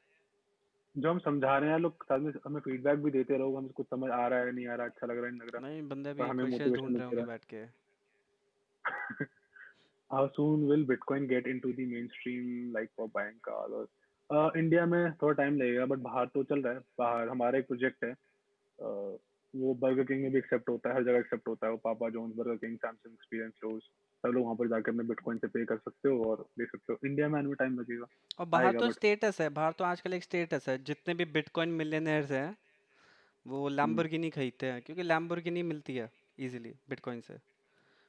जो हम समझा रहे हैं लोग साथ में हमें फीडबैक भी देते रहो, हमें कुछ समझ आ रहा है नहीं आ रहा, अच्छा लग रहा है नहीं लग रहा, नहीं, बंदे पर भी हमें क्वेश्चंस मोटिवेशन ढूंढ रहे मिलती होंगे रहा। बैठ के। How soon will bitcoin get into the main stream like for buying car? और इंडिया में थोड़ा टाइम लगेगा, बट बाहर तो चल रहा है। बाहर हमारा एक प्रोजेक्ट है, वो बर्गर किंग में भी एक्सेप्ट होता है, हर जगह एक्सेप्ट होता है। वो Papa John's, burger king, Samsung experience stores, सब लोग वहाँ पर जाकर अपने बिटकॉइन से पे कर सकते हो और ले सकते हो। इंडिया में आने में टाइम लगेगा, और बाहर आएगा तो बट। स्टेटस है, बाहर तो आजकल एक स्टेटस है, जितने भी बिटकॉइन मिलियनेयर्स हैं वो लैम्बोर्गिनी खरीदते हैं, क्योंकि लैम्बोर्गिनी मिलती है इजीली बिटकॉइन से।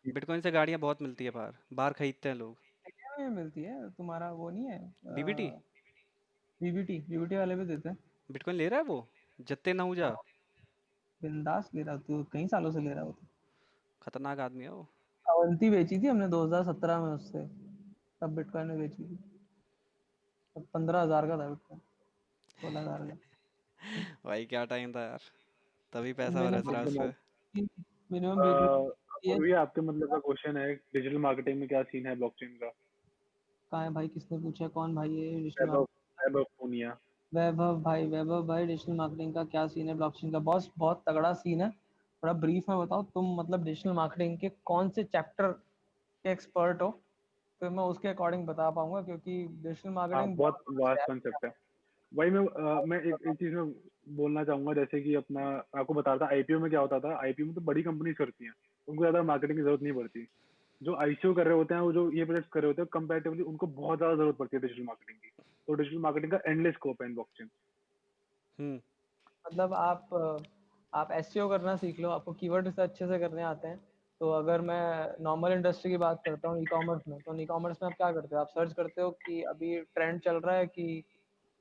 बिटकॉइन से गाड़ियाँ बहुत मिलती है बाहर, बाहर खरीदते हैं लोग। इंडिया में मिलती है, तुम्हारा वो नहीं है? बीबीटी, बीबीटी, बीबीटी वाले भी देते हैं। बिटकॉइन ले रहा है वो, जत्ते नहुजा। हाँ, बिंदास ले रहा तू, कई सालों से ले रहा हो तू। खतरनाक आदमी है वो। अवंती बेची थी हमने 2017 में उससे, तब बिटकॉइन में बेची थी। तब 15,000 का था बिटकॉइन, 16,000 का। भाई क्या टाइम था यार, तभी पैसा बरस मिनिमम रहा है उस पे। मिनिमम बेचने और ये आपके मतलब का क्वेश्चन है, डिजिटल मार्केटिंग में क्या सीन है ब्लॉकचेन का? कहाँ है भाई? किसने पूछा? कौन भाई है डिजिटल वैभव, मार्केटिंग? वैभव पूनिया। वैभव भाई, वैभव भाई, डिजिटल मार्केटिंग का क्या सीन है? ब्लॉकचेन का बॉस बहुत तगड़ा सीन है। थोड़ा ब्रीफ में बताओ, तुम मतलब डिजिटल मार्केटिंग के कौन से चैप्टर के एक्सपर्ट हो, तो मैं उसके अकॉर्डिंग बता पाऊंगा, क्योंकि डिजिटल हाँ मार्केटिंग बहुत बहुत वास्ट है। कॉन्सेप्ट है। वही मैं एक चीज में बोलना चाहूंगा, जैसे कि अपना आपको बता रहा था आईपीओ में क्या होता था। आईपीओ में तो बड़ी कंपनीज करती हैं, उनको ज्यादा मार्केटिंग की जरूरत नहीं पड़ती। जो आईसीओ कर रहे होते हैं, वो जो ये प्रोजेक्ट कर रहे होते हैं, कंपैरेटिवली उनको बहुत ज्यादा जरूरत पड़ती है डिजिटल मार्केटिंग की। तो डिजिटल मार्केटिंग का एंडलेस स्कोप है इन ब्लॉकचेन। हम्म। मतलब आप एसईओ करना सीख लो, आपको कीवर्ड रिसर्च अच्छे से करने आते हैं। तो अगर मैं नॉर्मल इंडस्ट्री की बात करता हूँ, ई कॉमर्स में, तो ई कॉमर्स में आप क्या करते हो? आप सर्च करते हो कि अभी ट्रेंड चल रहा है कि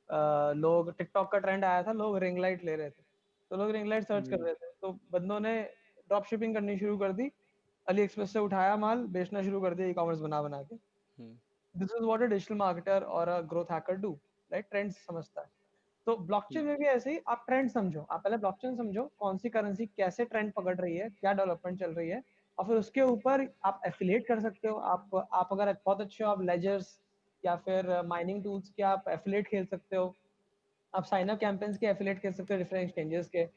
लोग, टिकटॉक का ट्रेंड आया था, लोग रिंग लाइट ले रहे थे, तो लोग रिंग लाइट सर्च कर हम्म, रहे थे, तो बंदों ने ड्रॉप शिपिंग करनी शुरू कर दी, अली एक्सप्रेस से उठाया माल बेचना शुरू कर दिया ई कॉमर्स बना बना के। हम्म। This is what a digital marketer और a growth hacker do, right? Trends समझता है। तो ब्लॉकचेन में भी ऐसे ही आप ट्रेंड समझो, आप पहले ब्लॉकचेन समझो, कौन सी करेंसी कैसे ट्रेंड पकड़ रही है, क्या डेवलपमेंट चल रही है, और फिर उसके ऊपर आप एफिलिएट कर सकते हो। आप अगर बहुत अच्छे हो, आप लेजर्स या फिर माइनिंग टूल्स के आप एफिलिएट खेल सकते हो। आप साइन अप कैंपेन्स के एफिलिएट कर सकते हो डिफरेंट एक्सचेंजेस के,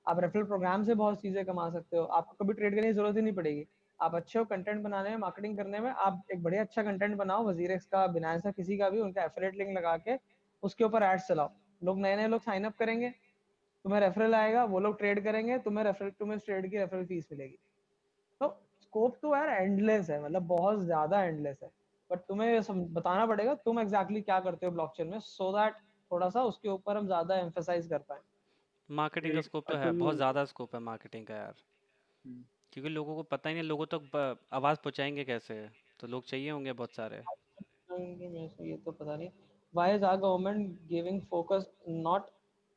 आप रेफरल प्रोग्राम से बहुत चीजें कमा सकते हो, आपको कभी ट्रेड करने की जरूरत ही नहीं पड़ेगी। आप अच्छे हो कंटेंट बनाने में, मार्केटिंग करने में, आप एक बढ़िया अच्छा कंटेंट बनाओ, वजीरेक्स का, बिनांस का, किसी का भी, उनका एफिलिएट लिंक लगा के उसके ऊपर एड्स चलाओ, लोग नए लोग साइन अप करेंगे, तुम्हें रेफरल आएगा, वो लोग ट्रेड करेंगे, तुम्हें ट्रेड की रेफरल फीस मिलेगी। तो स्कोप तो यार एंडलेस है, मतलब बहुत ज्यादा एंडलेस है, बट तुम्हें ये बताना पड़ेगा तुम एग्जैक्टली क्या करते हो ब्लॉकचेन में, सो दैट थोड़ा सा उसके ऊपर हम ज्यादा एम्फेसाइज कर पाए। मार्केटिंग का एक स्कोप तो है, असल बहुत ज़्यादा स्कोप है मार्केटिंग का यार, हम्म, क्योंकि लोगों को पता ही नहीं, लोगों तक आवाज़ पहुंचाएंगे कैसे, तो लोग चाहिए होंगे बहुत सारे। ये तो पता नहीं, why is our government giving focus not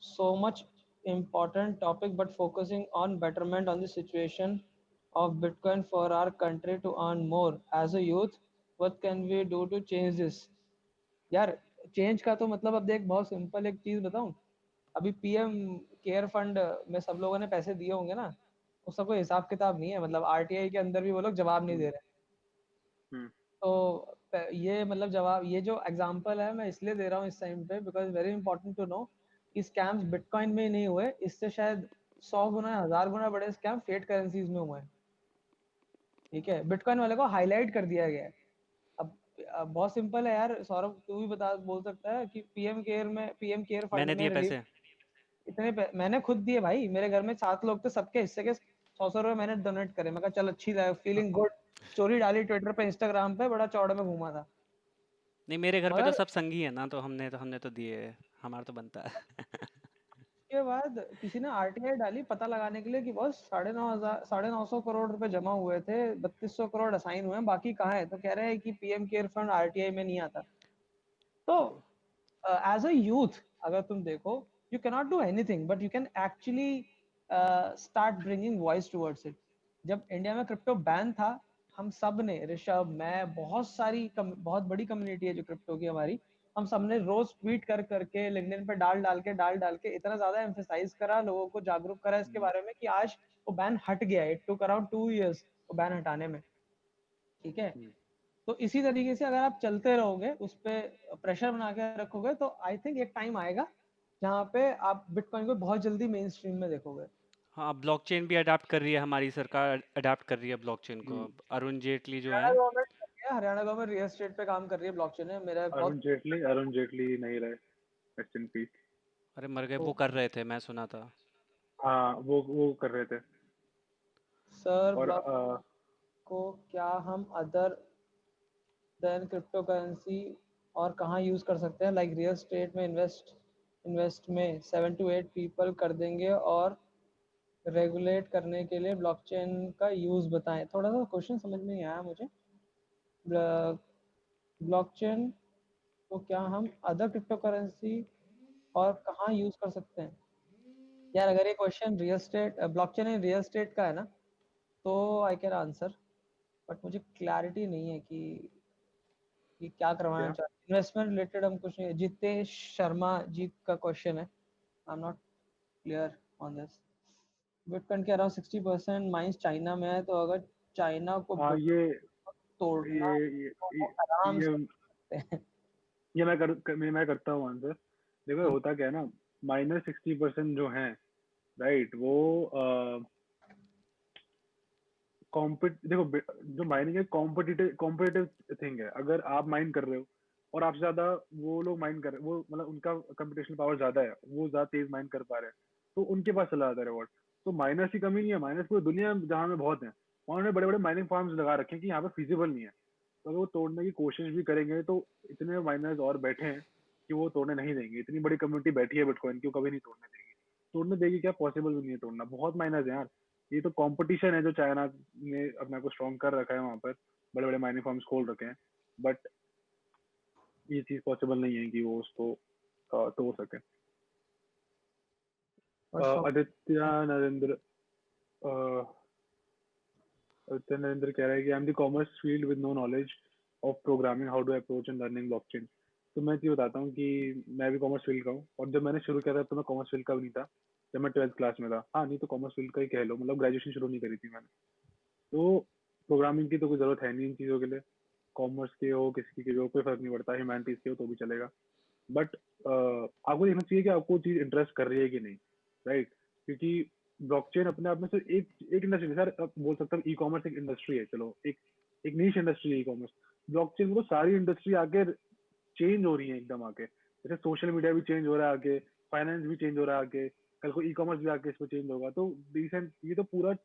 so much important topic but focusing on betterment on the situation of Bitcoin for our country to earn more as a youth, what can we do to change this? यार change का तो मतलब अब देख, बहुत simple एक चीज बताऊं, अभी पीएम केयर फंड में सब लोगों ने पैसे दिए होंगे ना, उसका कोई हिसाब किताब नहीं है, मतलब आरटीआई के अंदर भी वो लोग जवाब नहीं दे हम्म, रहे। हम्म, तो ये मतलब जवाब, ये जो एग्जांपल है मैं इसलिए दे रहा हूँ इस टाइम पे, because very important to know कि स्कैम्स बिटकॉइन में ही नहीं हुए, इससे शायद 100 गुना 1000 गुना बड़े स्कैम फेक करेंसीज में हुए हैं। ठीक है, बिटकॉइन वाले को हाईलाइट कर दिया गया है। अब बहुत सिंपल है यार, सौरभ तू भी बता बोल सकता है कि पीएम केयर फंड मैंने में दिए रिलीफ पैसे। मैंने खुद दिए भाई, मेरे घर में 7 लोग थे, सबके हिस्से के 100 100 रुपए मैंने डोनेट करे, मैं कहा चल अच्छी फीलिंग गुड, स्टोरी डाली ट्विटर पे, इंस्टाग्राम पे, बड़ा चौड़े में घूमा था। नहीं, मेरे घर पे तो मगर सब संगी है ना, तो हमने तो दिए, हमारा तो बनता है। उसके बाद किसी ने आरटीआई डाली पता लगाने के लिए कि बस 950 करोड़ रुपए जमा हुए थे, 3200 करोड़ असाइन हुए हैं, बाकी कहाँ है, तो कह रहे हैं कि पीएम केयर फंड आरटीआई में नहीं आता। तो एज अ यूथ अगर तुम देखो, you cannot do anything but you can actually start bringing voice towards it. जब इंडिया में क्रिप्टो बैन था, हम सब ने, ऋषभ, मैं, बहुत बड़ी कम्युनिटी है जो क्रिप्टो की हमारी, हम सब ने रोज ट्वीट कर करके, लिंक्डइन पे डाल डाल के इतना ज्यादा एम्फेसाइज करा, लोगों को जागरूक करा इसके हम्म, बारे में कि आज वो बैन हट गया है। इट टुक अराउंड 2 years वो बैन हटाने में। ठीक है, हम्म। तो इसी तरीके से अगर आप चलते रहोगे, उस पर प्रेशर बना के रखोगे, तो आई थिंक एक टाइम आएगा जहाँ पे आप बिटकॉइन को बहुत जल्दी मेन स्ट्रीम में देखोगे। हाँ, ब्लॉकचेन भी अडाप्ट कर रही है, हमारी सरकार अडाप्ट कर रही है ब्लॉकचेन को। हम्म। अब अरुण जेटली जो हरियाणा हैं, गवर्नमेंट कर रही है, हरियाणा गवर्नमेंट रियल एस्टेट पे काम कर रही है ब्लॉकचेन में, मेरा बहुत। अरुण जेटली नहीं रहे, रेस्ट इन पीस। अरे मर गए, वो तो कर रहे थे, मैं सुना था। हाँ, वो कर रहे थे। सर और ब्लॉक को क्या हम अदर देन क्रिप्टो करेंसी और कहाँ यूज कर सकते हैं, लाइक रियल एस्टेट में इन्वेस्ट में 7 to 8 पीपल कर देंगे, और रेगुलेट करने के लिए ब्लॉकचेन का यूज बताएं, थोड़ा सा क्वेश्चन समझ में नहीं आया मुझे। ब्लॉकचेन को क्या हम अदर क्रिप्टो करेंसी और कहाँ यूज कर सकते हैं? यार अगर ये question real estate, blockchain in real estate का है ना, तो आई कैन आंसर, बट मुझे क्लैरिटी नहीं है कि क्या करवाना क्या? चाहते हैं, इन्वेस्टमेंट रिलेटेड हम कुछ नहीं। जितेश शर्मा जी का क्वेश्चन है, I am not clear on this. Bitcoin के अराउंड 60% माइंस चाइना में है, तो अगर चाइना को हाँ, तोड़ना ये तो वो आराम ये से कर सकते हैं। मैं करता हूँ आंसर। देखो होता क्या है ना, -60% जो है, राइट, वो देखो जो माइनिंग है, कॉम्पिटिटिव थिंग है। अगर आप माइन कर रहे हो और आपसे ज्यादा वो लोग माइन कर रहे, वो मतलब उनका कंप्यूटेशनल पावर ज्यादा है, वो ज्यादा तेज माइन कर पा रहे हैं, तो उनके पास चला जाता है रिवॉर्ड। तो माइनस की कमी नहीं है, माइनस पूरी दुनिया जहाँ में बहुत है, वहाँ उन्होंने बड़े बड़े माइनिंग फार्म्स लगा रखे हैं कि यहाँ पे फिजिबल नहीं है। तो अगर वो तोड़ने की कोशिश भी करेंगे तो इतने माइनर्स और बैठे हैं कि वो तोड़ने नहीं देंगे। इतनी बड़ी कम्युनिटी बैठी है बिटकॉइन की, वो कभी नहीं तोड़ने देगी। तोड़ने देगी क्या, पॉसिबल भी नहीं है तोड़ना, बहुत माइनर्स है यार। ये तो कंपटीशन है जो चाइना ने अपने को स्ट्रॉन्ग कर रखा है, वहां पर बड़े बड़े माइनिंग फार्म्स खोल रखे हैं, बट ये चीज पॉसिबल नहीं है कि वो उसको तोड़ सके। और सम आदित्य नरेंद्र अ, आदित्य नरेंद्र कह रहा है कि I am the commerce field with no knowledge of programming, how do approach in learning blockchain. तो मैं ये बताता हूँ कि मैं भी कॉमर्स फील्ड का हूँ, और जब मैंने शुरू किया था तो मैं कॉमर्स फील्ड का भी नहीं था। जब मैं 12th क्लास में था, हाँ, नहीं तो कॉमर्स फील्ड का ही कह लो, मतलब ग्रेजुएशन शुरू नहीं करी थी मैंने। तो प्रोग्रामिंग की तो कोई जरूरत है नहीं इन चीज़ों के लिए। कॉमर्स के हो, किसी के हो, कोई फर्क नहीं पड़ता, ह्यूमैनिटीज के हो तो भी चलेगा। बट आपको देखना चाहिए कि आपको चीज इंटरेस्ट कर रही है कि नहीं, राइट? क्योंकि ब्लॉकचेन अपने आप में सिर्फ एक इंडस्ट्री, सर आप बोल सकते हैं ई कॉमर्स एक इंडस्ट्री है, चलो एक एक नीश इंडस्ट्री है ई कॉमर्स। ब्लॉकचेन में तो सारी इंडस्ट्री आके चेंज हो रही है एकदम आके, जैसे सोशल मीडिया भी चेंज हो रहा है आगे, फाइनेंस भी चेंज हो रहा है आगे, कल को ई कॉमर्स भी आके इसमें चेंज होगा। तो रिसेंट ये तो पूरा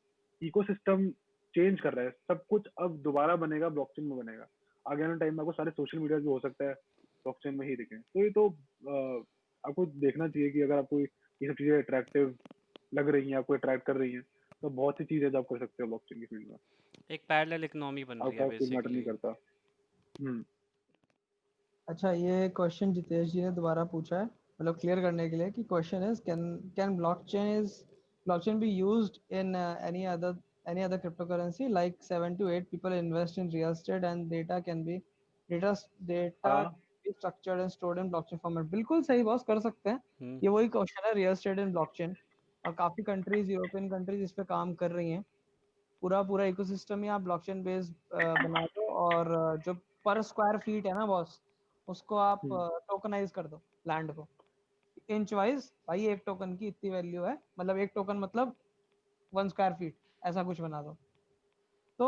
इकोसिस्टम चेंज कर रहा है, सब कुछ अब दोबारा बनेगा, ब्लॉकचेन में बनेगा। आगे आने टाइम में आपको सारे सोशल मीडिया भी हो सकता है ब्लॉकचेन में ही दिखें। तो ये तो आपको देखना चाहिए कि अगर आपको ये सब चीजें अट्रैक्टिव लग रही हैं, आपको अट्रैक्ट कर रही हैं, तो बहुत सी चीजें जो आप कर सकते हो ब्लॉकचेन की फील्ड में। एक पैरेलल इकोनॉमी बन रही है आपका कोई मैटर नहीं बेसिकली। करता। अच्छा, ये क्वेश्चन जितेश जी ने दोबारा पूछा है, मतलब क्लियर करने के लिए कि question is can blockchain be used in any other cryptocurrency like 7 to 8 people invest in real estate and data data हाँ। be structured and stored in blockchain format। बिल्कुल सही बॉस, कर सकते हैं। हम्म। ये वही क्वेश्चन है, रियल एस्टेट इन blockchain. और काफी कंट्रीज, यूरोपियन कंट्रीज इस पे काम कर रही हैं। पूरा पूरा इकोसिस्टम ही आप ब्लॉकचेन बेस्ड बना दो, और जो पर स्क्वायर फीट है ना बॉस, उसको आप टोकनाइज कर दो लैंड को, इंच वाइज। भाई एक टोकन की इतनी वैल्यू है, मतलब एक टोकन मतलब 1 स्क्वायर फीट, ऐसा कुछ बना दो। तो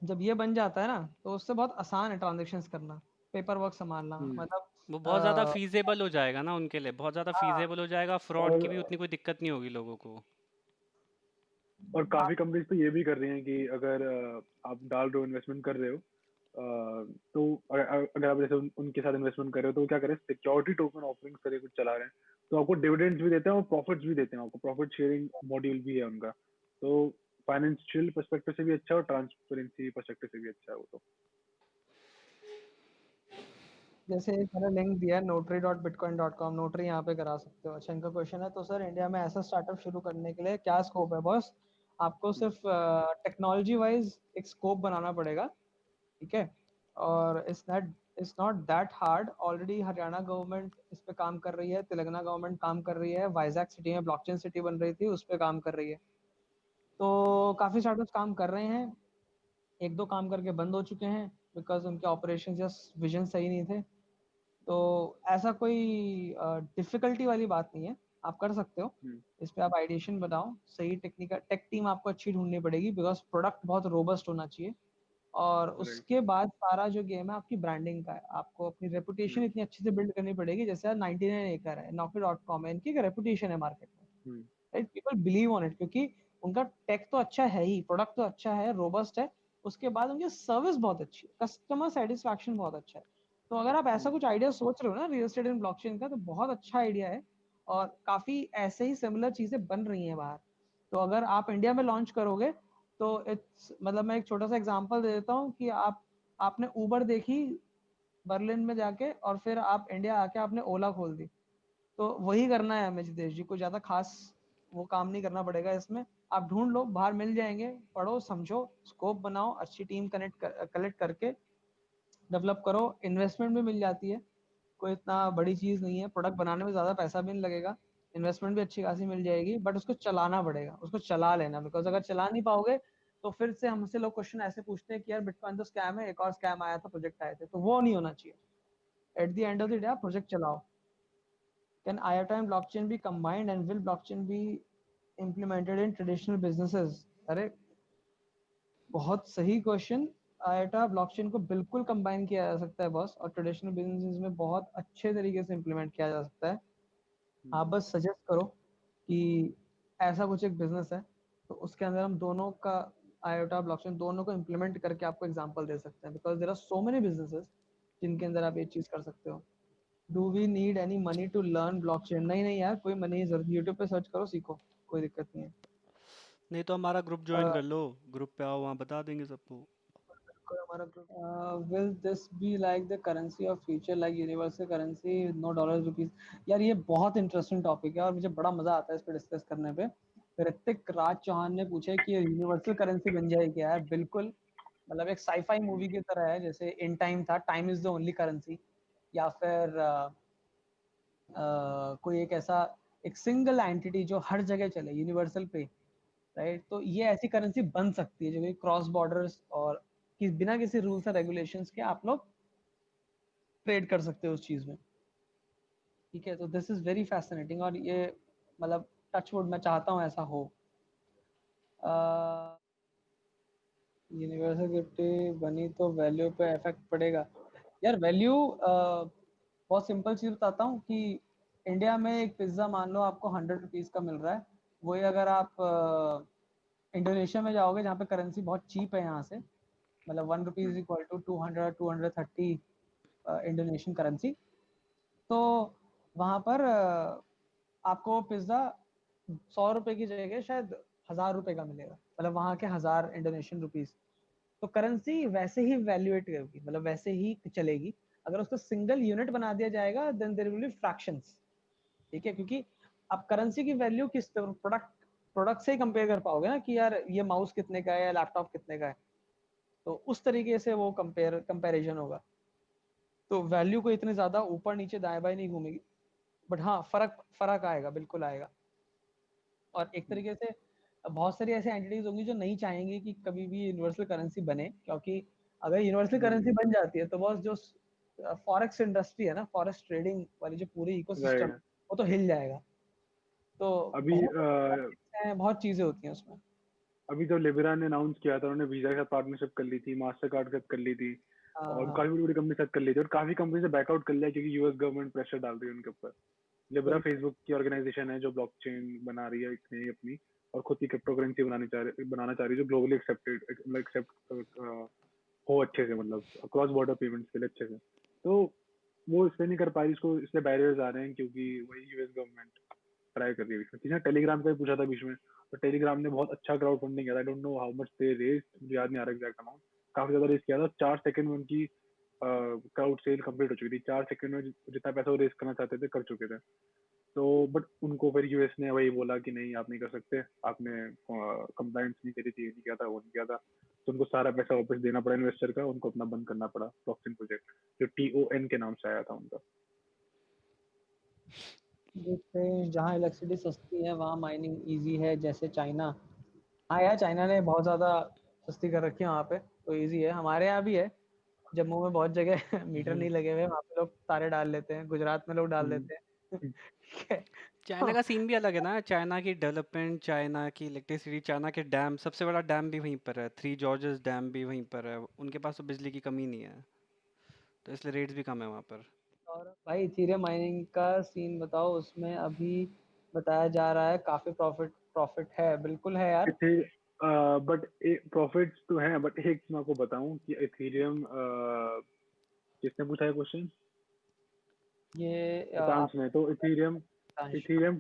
जब ये बन जाता है ना, तो उससे बहुत आसान है ट्रांजेक्शन्स करना, पेपर वर्क संभालना, मतलब वो बहुत ज़्यादा फीजेबल हो जाएगा ना उनके लिए, बहुत ज़्यादा हाँ। फीजेबल हो जाएगा, फ्रॉड की भी और उतनी कोई दिक्कत नहीं होगी लोगों को। काफी कंपनीज तो ये भी कर रही हैं कि अगर आप डाल रहे हो, इन्वेस्टमेंट कर रहे हो, तो अगर आप जैसे उनके साथ इन्वेस्टमेंट कर रहे हो, तो वो क्या करें, सिक्योरिटी टोकन ऑफरिंग्स करके कुछ चला रहे हैं, तो आपको डिविडेंड्स भी देते हैं और प्रॉफिट्स भी देते हैं, आपको प्रॉफिट शेयरिंग मॉड्यूल भी है उनका। तो फाइनेंशियल पर्सपेक्टिव से भी अच्छा है और ट्रांसपेरेंसी पर्सपेक्टिव से भी अच्छा है वो तो। जैसे एक मैंने लिंक दिया है notary.bitcoin.com, नोटरी यहाँ पे करा सकते हो। अच्छा, इनका क्वेश्चन है, तो सर इंडिया में ऐसा स्टार्टअप शुरू करने के लिए क्या स्कोप है बॉस? आपको सिर्फ टेक्नोलॉजी वाइज एक स्कोप बनाना पड़ेगा, ठीक है? और it's not that hard. Already Haryana government इस पे काम कर रही है, तेलंगाना गवर्नमेंट काम कर रही है, वाइजैक सिटी में ब्लॉकचेन सिटी बन रही थी, उस पे काम कर रही है। तो काफी स्टार्टअप्स काम कर रहे हैं, एक दो काम करके बंद हो चुके हैं बिकॉज उनके ऑपरेशन या विजन सही नहीं थे। तो ऐसा कोई डिफिकल्टी वाली बात नहीं है, आप कर सकते हो। इस पे आप आइडिएशन बनाओ, सही टेक्निकल टेक टीम आपको अच्छी ढूंढनी पड़ेगी, बिकॉज प्रोडक्ट बहुत रोबस्ट होना चाहिए। और राइट। उसके बाद सारा जो गेम है आपकी ब्रांडिंग का है, आपको अपनी रेपुटेशन इतनी अच्छे से बिल्ड करनी पड़ेगी। जैसे 99 एकड़ है, Naukri.com है, इनकी एक रेपुटेशन है मार्केट में, right? People believe on it, क्योंकि उनका टेक तो अच्छा है ही, प्रोडक्ट तो अच्छा है, रोबस्ट है। उसके बाद उनकी सर्विस बहुत अच्छी है, कस्टमर सेटिस्फैक्शन बहुत अच्छा है। तो अगर आप ऐसा कुछ आइडिया सोच रहे हो ना रियल एस्टेट एंड ब्लॉकचेन का, तो बहुत अच्छा आइडिया है। और काफी ऐसे ही सिमिलर चीजें बन रही हैं बाहर। तो अगर आप इंडिया में लॉन्च करोगे, तो इट्स मतलब, मैं एक छोटा सा एग्जांपल दे देता हूँ कि आपने उबर देखी बर्लिन में जाके, और फिर आप इंडिया आके आपने ओला खोल दी। तो वही करना है हमें जितेश जी को, ज्यादा खास वो काम नहीं करना पड़ेगा इसमें। आप ढूंढ लो, बाहर मिल जाएंगे, पढ़ो समझो, स्कोप बनाओ, अच्छी टीम कलेक्ट करके डेवलप करो, इन्वेस्टमेंट भी मिल जाती है, कोई इतना बड़ी चीज नहीं है। प्रोडक्ट बनाने में ज्यादा पैसा भी नहीं लगेगा, इन्वेस्टमेंट भी अच्छी खासी मिल जाएगी, बट उसको चलाना पड़ेगा, उसको चला लेना। बिकॉज अगर चला नहीं पाओगे, तो फिर से हमसे लोग क्वेश्चन ऐसे पूछते हैं कि यार बिटकॉइन तो स्कैम है, एक और स्कैम आया था, प्रोजेक्ट आए थे, तो वो नहीं होना चाहिए। At the end of the day आप प्रोजेक्ट चलाओ। Can IOTA and blockchain be combined and will blockchain be implemented in traditional businesses? अरे बहुत सही क्वेश्चन। IOTA ब्लॉकचेन को बिल्कुल कंबाइन किया जा सकता है बॉस, और ट्रेडिशनल बिजनेसेस में बहुत अच्छे तरीके से इम्प्लीमेंट किया जा सकता है। आप बस सजेस्ट करो कि ऐसा कुछ एक बिजनेस है, तो उसके अंदर हम दोनों का, IOTA ब्लॉकचेन दोनों को इम्प्लीमेंट करके आपको एग्जांपल दे सकते हैं, because there are so many businesses जिनके अंदर आप ये चीज कर सकते हो। Do we need any money to learn blockchain? नहीं नहीं यार, कोई मनी की जरूरत, यूट्यूब पे सर्च करो, सीखो, कोई दिक्कत नहीं है। नहीं तो हमारा ग्रुप ज्वाइन कर लो, ग्रुप पे आओ, वहाँ बता देंगे सबको। हमारा will this be like the currency of future, like universal currency, no dollar rupees? यार ये बहुत इंटरेस्टिंग टॉपिक है, और मुझे बड़ा मजा आता है इस पे डिस्कस करने पे। ऋतिक राज चौहान ने पूछा है कि यूनिवर्सल करेंसी बन जाएगी। यार बिल्कुल, मतलब एक साईफाई मूवी की तरह है, जैसे इन टाइम था, time is the only currency. या फिर कोई एक ऐसा एक सिंगल एंटिटी जो हर जगह चले, यूनिवर्सल पे, राइट? तो ये ऐसी करेंसी बन सकती है जो कि क्रॉस बॉर्डर्स और बिना किसी रूल्स और रेगुलेशंस के आप लोग ट्रेड कर सकते हो उस चीज में। ठीक है, तो दिस इज वेरी फैसिनेटिंग, और ये मतलब टच वुड मैं चाहता हूँ ऐसा हो। यूनिवर्सिटी बनी तो वैल्यू पे इफेक्ट पड़ेगा। यार वैल्यू बहुत सिंपल चीज बताता हूँ कि इंडिया में एक पिज्जा मान लो आपको 100 रुपीज का मिल रहा है, वही अगर आप इंडोनेशिया में जाओगे जहाँ पे करेंसी बहुत चीप है यहाँ से, मतलब 1 rupees equal to 230 Indonesian currency, तो वहाँ पर आपको पिज्ज़ा 100 रुपए की जगह शायद 1000 रुपए का मिलेगा, मतलब वहाँ के 1000 इंडोनेशियन रुपीज। तो करेंसी वैसे ही वैल्यूएट होगी, मतलब वैसे ही चलेगी। अगर उसको सिंगल यूनिट बना दिया जाएगा then there will be fractions. ठीक है, क्योंकि आप करेंसी की वैल्यू किस प्रोडक्ट प्रोडक्ट से ही कंपेयर कर पाओगे ना कि यार ये माउस कितने का है या लैपटॉप कितने का है, तो उस तरीके से वो कंपैरिजन होगा। तो वैल्यू को इतने ज्यादा ऊपर नीचे दाएं बाएं नहीं घूमेगी, बट हाँ फर्क फर्क आएगा, बिल्कुल आएगा। और एक तरीके से बहुत सारी ऐसे एंटिटीज होंगी जो नहीं चाहेंगी कि कभी भी यूनिवर्सल करेंसी बने, क्योंकि अगर यूनिवर्सल करेंसी बन जाती है तो बस जो फॉरेक्स इंडस्ट्री है ना, फॉरेक्स ट्रेडिंग वाली जो पूरी इकोसिस्टम, राइट। वो तो हिल जाएगा। तो अभी बहुत चीजें होती हैं उसमें। अभी जब लिबरा ने अनाउंस किया था, उन्होंने वीजा के साथ पार्टनरशिप कर ली थी, मास्टर कार्ड के साथ कर ली थी, और हाँ काफी बड़ी बड़ी कंपनी के साथ कर ली थी, और काफी कंपनी से बैकआउट कर लिया क्योंकि यूएस गवर्नमेंट प्रेशर डाल रही है उनके ऊपर। लिब्रा बिल्कुल। फेसबुक की ऑर्गेनाइजेशन है जो ब्लॉकचेन बना रही है एक नई अपनी, और खुद की क्रिप्टो करेंसी बनाना चाह रही है जो ग्लोबली एक्सेप्टेड मतलब एक्सेप्ट हो अच्छे से, मतलब क्रॉस बॉर्डर पेमेंट्स के लिए अच्छे से। तो वो इसलिए नहीं कर पा रही, इसको इसलिए बैरियर्स आ रहे हैं क्योंकि वही यूएस गवर्नमेंट ट्राई कर रही है बीच में। किसी ने टेलीग्राम का भी पूछा था बीच में, तो टेलीग्राम ने बहुत अच्छा क्राउड फंडिंग किया था। I don't know how much they raise, मुझे याद नहीं आ रहा एग्जैक्ट अमाउंट। काफी ज्यादा रेज किया था, 4 सेकंड में उनकी क्राउड सेल कंप्लीट हो चुकी थी। 4 सेकंड में जितना पैसा वो रेज करना चाहते थे कर चुके थे। तो बट उनको फिर यूएस ने वही बोला कि नहीं आप नहीं कर सकते, आपने कंप्लाइंस नहीं करी थी, ये नहीं किया था, वो नहीं किया था। तो उनको सारा पैसा वापस देना पड़ा इन्वेस्टर का, उनको अपना बंद करना पड़ा ब्लॉकचेन प्रोजेक्ट, जो TON के नाम से आया था उनका। देखते हैं, जहाँ इलेक्ट्रिसिटी सस्ती है वहाँ माइनिंग इजी है, जैसे चाइना। हाँ यार, चाइना ने बहुत ज्यादा सस्ती कर रखी है वहाँ पे, तो इजी है। हमारे यहाँ भी है, जम्मू में बहुत जगह मीटर नहीं लगे हुए, वहाँ पे लोग तारे डाल लेते हैं, गुजरात में लोग डाल देते हैं। ठीक है। चाइना का सीन भी अलग है ना। चाइना की डेवलपमेंट, चाइना की इलेक्ट्रिसिटी, चाइना के डैम, सबसे बड़ा डैम भी वहीं पर है, थ्री जॉर्जेस डैम भी वहीं पर है। उनके पास तो बिजली की कमी नहीं है, तो इसलिए रेट्स भी कम है वहाँ पर। और भाई इथीरियम माइनिंग का सीन बताओ, उसमें अभी बताया जा रहा है काफी प्रॉफिट प्रॉफिट है, बिल्कुल है यार। थे। बट प्रॉफिट्स तो हैं, बट एक मैं आपको बताऊं कि इथेरियम, किसने पूछा है क्वेश्चन? ये हितांश आप ने। तो इथेरियम अंश। इथेरियम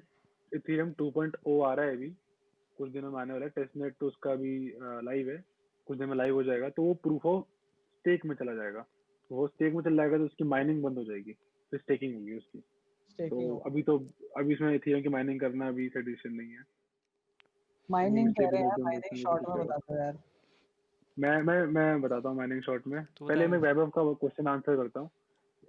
इथेरियम 2.0 आ रहा है अभी, कुछ दिनों में आने वाला है। टेस्ट नेट तो उसका भी लाइव है, कुछ दिन में लाइव हो जाएगा। तो वो प्रूफ ऑफ स्टेक में चला जाएगा। तो वो स्टेक में चला जाएगा तो उसकी माइनिंग बंद हो जाएगी, फिर स्टेकिंग होगी उसकी। स्टेकिंग तो होगा। अभी इसमें इथेरियम की माइनिंग करना अभी सजेशन नहीं है, क्योंकि माइनिंग कह मिस्टेक रहे होगा हैं, एकदम माइनिंग उसमें तो शॉर्ट कुछ में होगा। बता दो यार। मैं बताता हूँ माइनिंग शॉर्ट में। तो पहले बता। मैं वैभव का क्वेश्चन आंसर करता हूँ।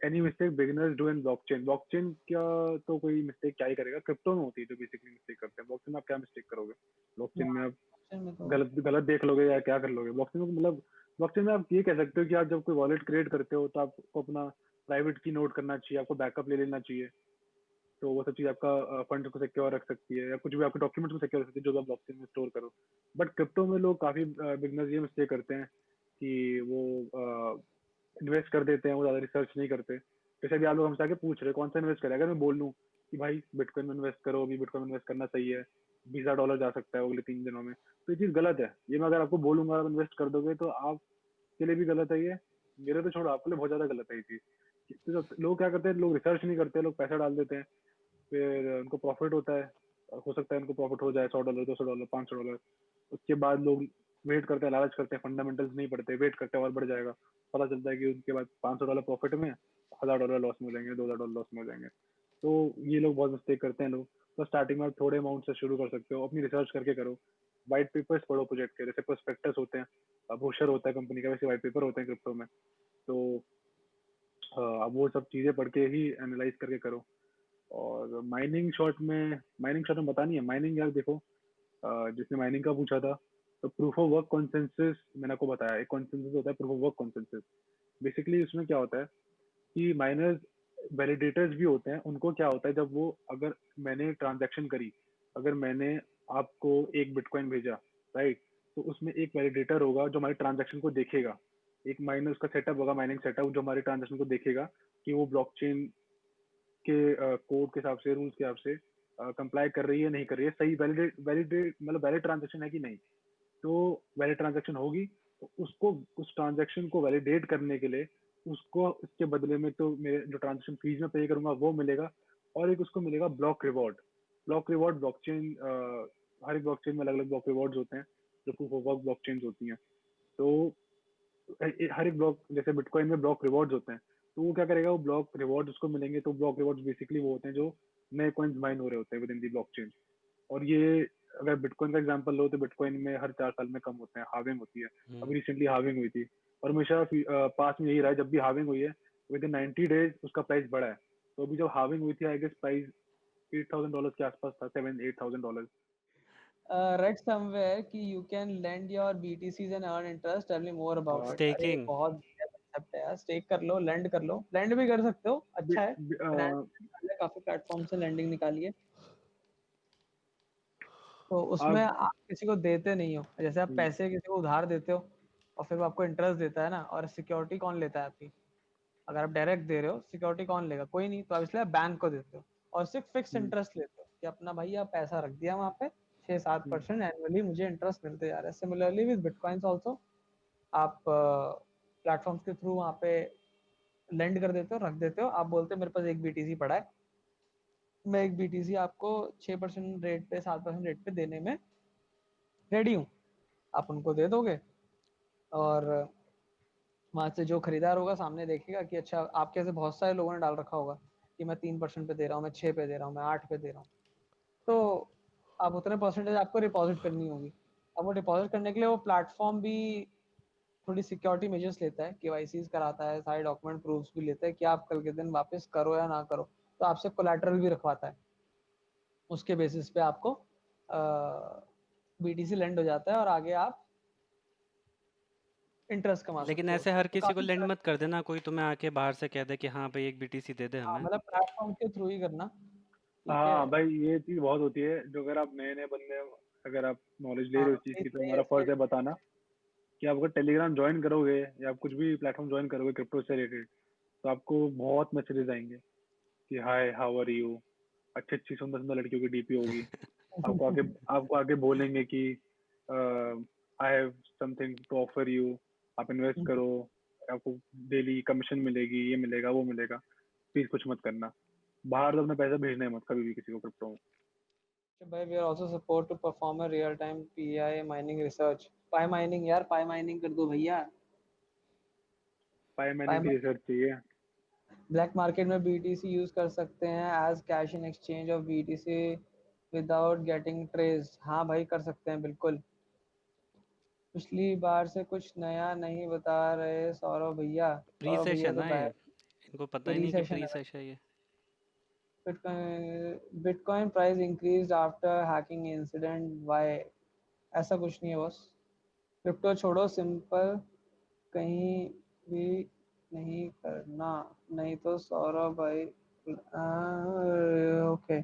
Any mistake beginners do in blockchain? Blockchain क्या, तो कोई मिस्टेक क्या ही करेगा, क्रिप्टो में होती है जो बेसिकली मिस्टेक करते हैं। ब्लॉकचेन में आप क्या मिस्टेक करोगे? ब्लॉकचेन में आप ऑप्शन में तो गलत गलत देख लोगे या क्या कर लोगे? ब्लॉकचेन में मतलब ब्लॉकचेन में आप ये कह सकते हो कि आप जब कोई वॉलेट क्रिएट करते हो तो आपको अपना प्राइवेट की नोट करना चाहिए, आपको बैकअप ले लेना चाहिए। तो वो सब चीज आपका फंड को सिक्योर रख सकती है, या कुछ भी आपके डॉक्यूमेंट्स को सिक्योर रख सकती है जो आप ब्लॉकचेन में स्टोर करो। बट क्रिप्टो में लोग काफी बिगनर्स ये मिस्टेक करते हैं कि वो इन्वेस्ट कर देते हैं, वो ज्यादा रिसर्च नहीं करते। जैसे अभी आप लोग हमसे आके पूछ रहे हैं कौन सा इन्वेस्ट करें, अगर मैं बोल लूँ कि भाई बिटकॉइन में इन्वेस्ट करो, अभी बिटकॉइन में इन्वेस्ट करना सही है, $20,000 जा सकता है अगले 3 दिनों में, तो ये चीज गलत है। ये मैं अगर आपको बोलूंगा आप इन्वेस्ट कर दोगे तो आपके लिए भी गलत है ये, मेरे तो छोड़ो, आपके लिए बहुत ज्यादा गलत है ये चीज। तो लोग क्या करते हैं, लोग रिसर्च नहीं करते, लोग पैसा डाल देते हैं, फिर उनको प्रॉफिट होता है। हो सकता है उनको प्रॉफिट हो जाए $100, $200, $500। उसके बाद लोग वेट करते हैं, लालच करते हैं, फंडामेंटल्स नहीं पढ़ते, वेट करते हैं और बढ़ जाएगा। पता चलता है कि उनके बाद $500 प्रॉफिट में $1,000 लॉस में हो जाएंगे, $2,000 लॉस में हो जाएंगे। तो ये लोग बहुत मिस्टेक करते हैं लोग। तो स्टार्टिंग में आप थोड़े अमाउंट से शुरू कर सकते हो, अपनी रिसर्च करके करो, व्हाइट पेपर्स पढ़ो प्रोजेक्ट के, जैसे प्रोस्पेक्टस होते हैं, ब्रोशर होता है कंपनी का, वैसे व्हाइट पेपर होते हैं क्रिप्टो में। तो अब वो सब चीजें पढ़ के ही एनालाइज करके करो। और माइनिंग शॉर्ट में पता नहीं है। माइनिंग यार देखो, जिसने माइनिंग का पूछा था, तो प्रूफ ऑफ वर्क कॉन्सेंसस मैंने आपको बताया, एक कॉन्सेंसस होता है proof of work consensus. Basically उसमें क्या होता है कि माइनर्स वैलिडेटर्स भी होते हैं, उनको क्या होता है, जब वो, अगर मैंने ट्रांजैक्शन करी, अगर मैंने आपको एक बिटकॉइन भेजा, राइट, तो उसमें एक वैलिडेटर होगा जो हमारे ट्रांजैक्शन को देखेगा। एक माइनर उसका सेटअप होगा, माइनिंग सेटअप, जो हमारे ट्रांजैक्शन को देखेगा कि वो ब्लॉकचेन के कोड के हिसाब से, रूल्स के हिसाब से कंप्लाई कर रही है नहीं कर रही है, सही वैलिडेट वैलिडेट मतलब वैलिड ट्रांजैक्शन है कि नहीं। तो वैलिड ट्रांजैक्शन होगी, तो उसको, उस ट्रांजैक्शन को वैलिडेट करने के लिए उसको इसके बदले में तो मेरे जो ट्रांजैक्शन फीस में पे करूंगा वो मिलेगा, और एक उसको मिलेगा block reward. Block reward blockchain, हर एक ब्लॉकचेन में अलग अलग ब्लॉक रिवॉर्ड्स होते हैं, जो प्रूफ ऑफ वर्क ब्लॉकचेन होती हैं। तो हर एक ब्लॉक, जैसे बिटकॉइन में ब्लॉक रिवॉर्ड्स होते हैं, तो वो क्या करेगा, वो ब्लॉक रिवॉर्ड्स उसको मिलेंगे। तो ब्लॉक रिवॉर्ड्स बेसिकली वो होते हैं जो नए कॉइन्स माइन हो रहे होते हैं विद इन दी ब्लॉकचेन। और ये, अगर बिटकॉइन का एग्जांपल लो, तो बिटकॉइन में हर 4 साल में कम होते हैं, हार्विंग होती है। अभी रिसेंटली हार्विंग हुई थी, और हमेशा पास में यही रहा है, जब भी हार्विंग हुई है विद इन 90 डेज उसका प्राइस बढ़ा है। तो अभी जब हार्विंग हुई थी, आई गेस प्राइस $8,000 के आसपास था, $7,000-8,000। read somewhere कि you can lend your BTCs and earn interest. Tell me more about it. अरे स्टेकिंग। बहुत बढ़िया concept है यार, स्टेक कर लो, लेंड कर लो, लेंड भी कर सकते हो, अच्छा है। फाइनेंस काफी प्लेटफॉर्म से लेंडिंग निकाली है, तो उसमें आप आप किसी को देते नहीं हो, जैसे आप पैसे किसी को उधार देते हो और फिर वो आपको इंटरेस्ट देता है ना, और सिक्योरिटी कौन लेता है आपकी? अगर आप डायरेक्ट दे रहे हो, सिक्योरिटी कौन लेगा? कोई नहीं, तो आप इसलिए बैंक को देते हो और सिर्फ फिक्स इंटरेस्ट लेते हो कि अपना भाई आप पैसा रख दिया वहाँ पे, 6-7% एनुअली मुझे इंटरेस्ट मिलते जा रहा है। सिमिलरली विद बिटकॉइंस ऑल्सो, आप प्लेटफॉर्म्स के थ्रू वहाँ पे लेंड कर देते हो, रख देते हो, आप बोलते हो मेरे पास एक बीटीसी पड़ा है, मैं एक बीटीसी आपको 6% रेट पे, 7% रेट पे देने में रेडी हूँ, आप उनको दे दोगे, और वहां से जो खरीदार होगा सामने देखेगा कि अच्छा, आपके ऐसे बहुत सारे लोगों ने डाल रखा होगा कि मैं 3% पे दे रहा हूँ, मैं 6 पे दे रहा हूँ, मैं 8 पे दे रहा हूँ, तो आप उतने परसेंटेज आपको डिपॉजिट करनी होगी। अब वो डिपॉजिट करने के लिए वो प्लेटफॉर्म भी थोड़ी सिक्योरिटी मेजर्स लेता है, केवाईसीज कराता है, सारे डॉक्यूमेंट प्रूफ्स भी लेता है कि आप कल के दिन वापस करो या ना करो, तो आपसे कोलैटरल भी रखवाता है। उसके बेसिस पे आपको बीटीसी लेंड हो जाता है और आगे आप इंटरेस्ट कमा लेकिन सकते हो ऐसे उसमें, हर तो किसी को काफी लेंड सारा। मत कर देना, कोई तुम्हें आके बाहर से कह दे कि हाँ भाई एक बीटीसी दे दे हाँ, हमें। मतलब प्लेटफॉर्म के थ्रू ही करना, ठीक है। हाँ भाई, ये चीज बहुत होती है, जो अगर आप नए नए बंदे हो, अगर आप नॉलेज ले हाँ, रहे हो इस चीज सही की, तो सही हमारा है, फर्ज सही है बताना कि आप अगर टेलीग्राम ज्वाइन करोगे या आप कुछ भी प्लेटफॉर्म ज्वाइन करोगे क्रिप्टो से रिलेटेड, तो आपको बहुत मैसेजेस आएंगे कि हाय हाउ आर यू, अच्छी अच्छी सुंदर सुंदर लड़कियों की डीपी होगी, है। आपको आगे बोलेंगे कि I have something to offer you, आप इन्वेस्ट करो, आपको डेली कमीशन मिलेगी, ये मिलेगा वो मिलेगा। प्लीज कुछ मत करना, बाहर तो अपना पैसा भेजना है मत कभी भी किसी को क्रिप्टो में। भाई we are also support to perform a real time Pi mining research. Pi mining यार, पाई माइनिंग कर दो भैया। पाई पाई माइनिंग की रिसर्च चाहिए। ब्लैक मार्केट में बीटीसी यूज कर सकते हैं as cash in exchange of BTC without getting trace. हाँ भाई, कर सकते हैं बिल्कुल। पिछली बार से कुछ नया नहीं बता रहे सौरभ भैया। प्री सौरभ भैया सेशन तो है ये, इनको पता ये ही नहीं कि रीसेशन प्री है भाई। सेशन है ये। Bitcoin price increase after hacking incident, why? ऐसा कुछ नहीं है बस, क्रिप्टो छोड़ो, सिंपल, कहीं भी नहीं करना, नहीं तो सौरभ भाई। ओके,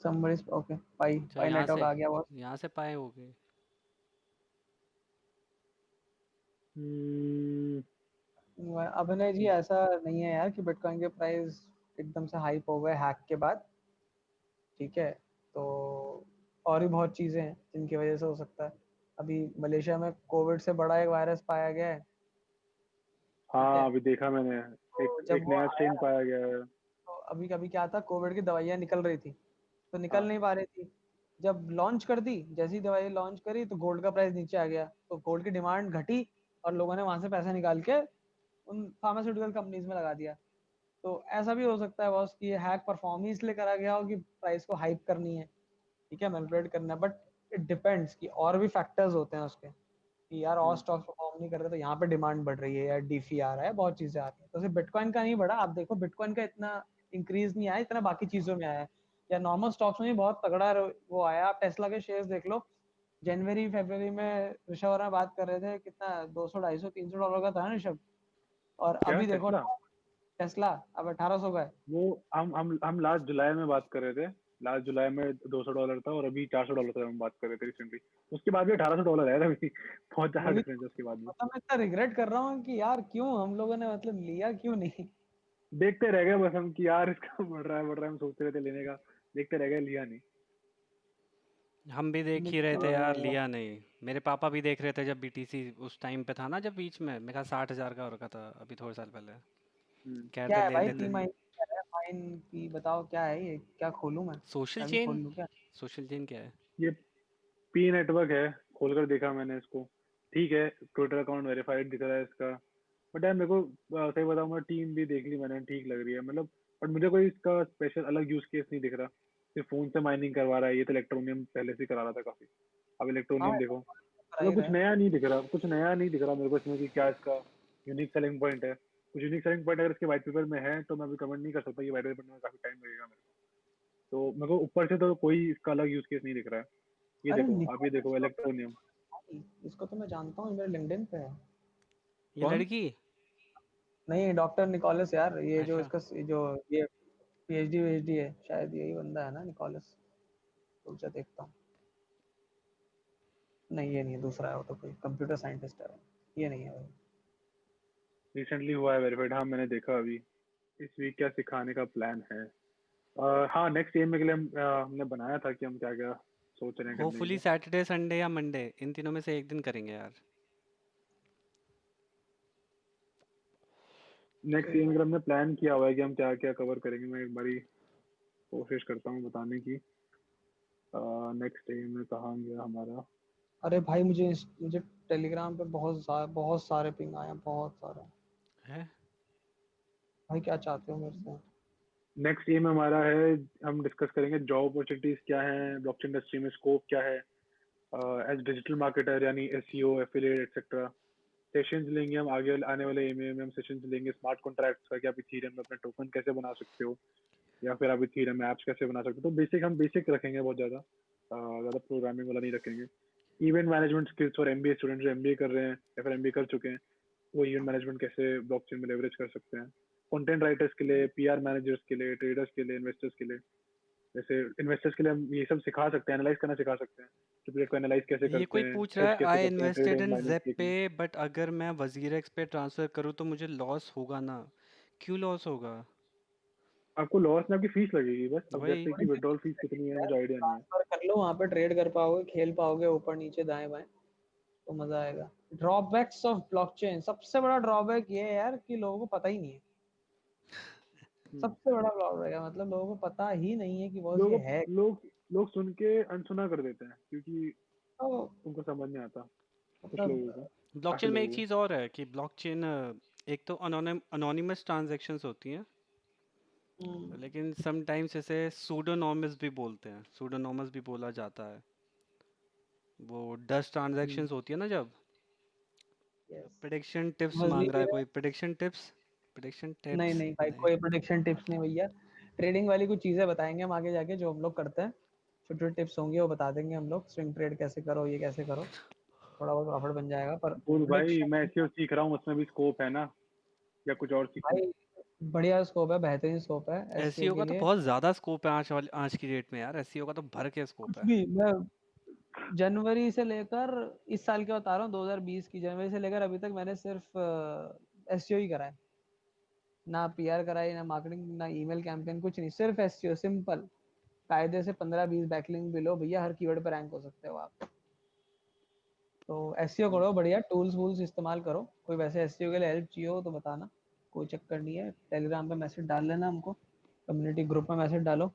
somebody ओके, पाई अच्छा, पाई नेटवर्क आ गया बॉस। यहाँ से पाए हो गए। हम्म, अभिनय जी, ऐसा नहीं है यार कि बिटकॉइन के प्राइस एकदम से हाइप हो गए हैक के बाद, ठीक है, तो और भी बहुत चीजें हैं जिनकी वजह से हो सकता है। अभी मलेशिया में कोविड से बड़ा एक वायरस पाया गया है, ठीक है, हाँ अभी देखा मैंने, तो एक जब एक वो नया आया, स्ट्रेन पाया गया है। तो अभी कभी क्या था, कोविड की दवाइयाँ निकल रही थी, तो निकल हाँ नहीं पा रही थी, जब लॉन्च कर दी, जैसी दवाई लॉन्च करी तो गोल्ड का प्राइस नीचे आ गया, तो गोल्ड की डिमांड घटी और लोगों ने वहां से पैसा निकाल के उन फार्मास्यूटिकल कंपनीज में लगा दिया। तो ऐसा भी हो सकता है बॉस कि ये हैक परफॉर्म ही इसलिए करा गया हो कि प्राइस को हाइप करनी है, ठीक है, मैनिपुलेट करना है, बट इट डिपेंड्स कि और भी फैक्टर्स होते हैं उसके, कि यार और स्टॉक्स परफॉर्म नहीं कर रहे तो यहाँ पे डिमांड बढ़ रही है, या डीफी आ रहा है, बहुत चीजें आ रही हैं, तो सिर्फ बिटकॉइन का नहीं बढ़ा, आप देखो बिटकॉइन का इतना इंक्रीज नहीं आया इतना बाकी चीजों में आया है, या नॉर्मल स्टॉक्स में भी बहुत तगड़ा वो आया। आप टेस्ला के शेयर्स देख लो, जनवरी फरवरी में ऋषभ और मैं बात कर रहे थे, कितना 200 250 $300 का था ना ऋषभ, और क्या अभी देखो टेस्ला? टेस्ला अब 1800 का है। वो हम लास्ट जुलाई में बात कर रहे थे। लास्ट जुलाई में $200 था और अभी $400 था, हम बात कर रहे थे रिसेंटली। उसके बाद भी $1800 है अभी। बहुत ज्यादा वही डिफरेंस है उसके बाद भी। मतलब मैं इतना रिग्रेट कर रहा हूँ कि यार क्यों हम लोगों ने मतलब लिया क्यों नहीं। देखते रह गए बस हम कि यार इसका बढ़ रहा है, हम सोचते रहे थे लेने का, देखते रह गए, लिया नहीं। हम भी देख ही रहे थे यार, अह, लिया नहीं। मेरे पापा भी देख रहे थे जब बीटीसी उस टाइम पे था ना, जब बीच में मेरा 60,000 का हो रखा था अभी थोड़े साल पहले। हम्म, कह रहे क्या थे है ले भाई लेते। टीम आई क्या है फाइन की बताओ क्या है ये क्या खोलूं मैं सोशल अभी खोल चेन। लूं क्या। सोशल चेन क्या है? ये पी नेटवर्क है, खोलकर देखा मैंने इसको। ठीक है, ट्विटर अकाउंट वेरीफाइड दिख रहा है इसका। बट यार मेरे को सही बताऊं, मैं टीम भी देख ली मैंने, ठीक लग रही है मतलब। बट मुझे कोई इसका स्पेशल अलग यूज केस नहीं दिख रहा। सिर्फ फोन से माइनिंग करवा रहा है, ये तो इलेक्ट्रोनियम पहले से ही करा रहा था काफी। अब हाँ इलेक्ट्रोनियम देखो, कर मतलब ही कुछ रहे हैं। नया नहीं दिख रहा, कुछ नया नहीं दिख रहा मेरे को इसमें कि क्या इसका यूनिक सेलिंग पॉइंट है। कुछ यूनिक सेलिंग पॉइंट अगर इसके व्हाइट पेपर में है तो मैं अभी कमेंट नहीं कर सकता, ये व्हाइट पेपर में काफी टाइम लगेगा मेरे को। तो मेरे को ऊपर से तो कोई इसका अलग यूज केस नहीं दिख रहा है। ये अरे देखो, आप ये निकोलस देखो तो इलेक्ट्रोनियम। भाई, इसको तो मैं जानता हूँ मेरे लिंक्डइन पे है। ये कौन? लड़की? नहीं डॉक्टर निकोलस यार ये जो अच्छा। इसका जो ये पीएचडी वीएचडी है शायद यही बंदा है ना निकोलस। रुक जा देखता हूँ। नहीं ये नहीं है दूसरा है वो तो कोई कंप्यूटर साइंटिस्ट है। ये नहीं है भाई। रिसेंटली हुआ है वेरीफाइड, हाँ मैंने देखा अभी। इस वीक क्या सिखाने का प्लान है? हाँ, नेक्स्ट ईयर में के लिए हमने बनाया था कि हम क्या क्या सोच रहे हैं करने के होपफुली लिए। सैटरडे संडे या मंडे, इन तीनों में से एक दिन करेंगे यार। नेक्स्ट ईयर में हमने प्लान किया हुआ है कि हम क्या क्या कवर करेंगे। मैं एक बारी कोशिश करता हूँ बताने की। नेक्स्ट ईयर में कहाँ गया हमारा। अरे भाई मुझे टेलीग्राम पे बहुत सारे पिंग आए हैं बहुत सारे। है। भाई क्या चाहते हो मेरे से। नेक्स्ट ईयर में हमारा है, हम डिस्कस करेंगे जॉब अपॉर्चुनिटीज क्या है, ब्लॉकचेन इंडस्ट्री में स्कोप क्या है, एज डिजिटल मार्केटर यानी एसईओ, एफिलिएट एक्सेट्रा। सेशंस लेंगे हम आगे आने वाले एमए में, हम सेशंस लेंगे स्मार्ट कॉन्ट्रैक्ट्स का, कि आप इथीरियम में अपना टोकन कैसे बना सकते हो, या फिर आप इथीरियम में एप्स कैसे बना सकते हो। तो बेसिक हम बेसिक रखेंगे, बहुत ज़्यादा ज़्यादा प्रोग्रामिंग वाला नहीं रखेंगे। Event management skills for MBA student जो एमबीए कर रहे हैं या फिर एमबीए कर चुके हैं, वो इवेंट मैनेजमेंट कैसे ब्लॉकचेन में लेवरेज कर सकते हैं। कंटेंट राइटर्स के लिए, पीआर मैनेजर्स के लिए, ट्रेडर्स के लिए, इन्वेस्टर्स के लिए। जैसे इन्वेस्टर्स के लिए हम ये सब सिखा सकते हैं, एनालाइज करना सिखा सकते हैं, ट्रिपलेट को एनालाइज कैसे ये करते कोई हैं, पूछ रहा हेज है, कैसे आई करते हैं, ट्रेड इन्वेस्टेड इन एनालाइज जेप पे, देखना। बट अगर मैं वजीरेक्स पे ट्रांसफर करूँ तो मुझे लॉस होगा ना? क्यों लॉस होगा? आपको लॉस में आपकी फीस लगेगी बस। अब वही। जैसे कि थोड़ी सी विड्रॉल फीस फीस कितनी है लगेगी यार मुझे आइडिया नहीं है। ट्रांसफर कर लो वहाँ पे ट्रेड कर पाओगे खेल पाओगे ऊपर नीचे दाएं बाएं तो मजा आएगा। ड्रॉबैक्स ऑफ ब्लॉकचेन सबसे बड़ा ड्रॉबैक ये है यार कि लोगों को पता ही नहीं है। हम्म। सबसे बड़ा ड्रॉबैक है मतलब लोगों को पता ही नहीं है कि बॉस ये लोगों है। लोग लोग सुन के अनसुना कर देते हैं क्योंकि तो उनको समझ नहीं आता, कुछ मतलब लोगों को, काफी ब्लॉकचेन में एक लोगों को। चीज़ और है कि ब्लॉकचेन एक तो अनोनिमस ट्रांजैक्शंस होती हैं, हम्म, लेकिन समटाइम्स इसे सूडोनॉमस भी बोलते हैं, सूडोनॉमस भी बोला जाता है। वो डस्ट हम्म। ट्रांजैक्शंस होती है ना जब। यस प्रेडिक्शन टिप्स समझ मांग रहा है लीजिएगा। कोई, प्रेडिक्शन टिप्स। प्रेडिक्शन नहीं टिप्स नहीं भाई नहीं। कोई प्रोडिक्शन टिप्स नहीं भैया। ट्रेडिंग वाली कुछ चीजें बताएंगे हम आगे जाके जो हम लोग करते हैं। छोटे छोटे टिप्स होंगे वो बता देंगे हम लोग स्विंग ट्रेड कैसे करो ये कैसे करो। थोड़ा बहुत प्रॉफिट बन जाएगा पर बोल भाई, मैं प्रोडिक्शन ऐसे सीख रहा हूँ, उसमें भी स्कोप है ना, या कुछ और सीखूं? भाई बढ़िया स्कोप है बेहतरीन स्कोप है एसईओ एसईओ के का तो लिए। बहुत ज़्यादा स्कोप है आज की डेट में यार, एसईओ का तो भर के स्कोप कुछ है। भी मैं जनवरी से लेकर इस साल के बता रहा हूँ 2020 की जनवरी से लेकर अभी तक मैंने सिर्फ एसईओ ही करा है। ना पीआर कराई ना मार्केटिंग ना ईमेल कैंपेन कुछ नहीं सिर्फ एसईओ सिंपल। कायदे से 15-20 बैकलिंक भी लो भैया हर कीवर्ड पर रैंक हो सकते हो आप। तो एसईओ करो बढ़िया टूल्स वूल्स इस्तेमाल करो। कोई वैसे एसईओ के लिए हेल्प चाहिए हो तो बताना। कोई चक्कर नहीं है टेलीग्राम पे मैसेज डाल लेना हमको। कम्युनिटी ग्रुप में मैसेज डालो।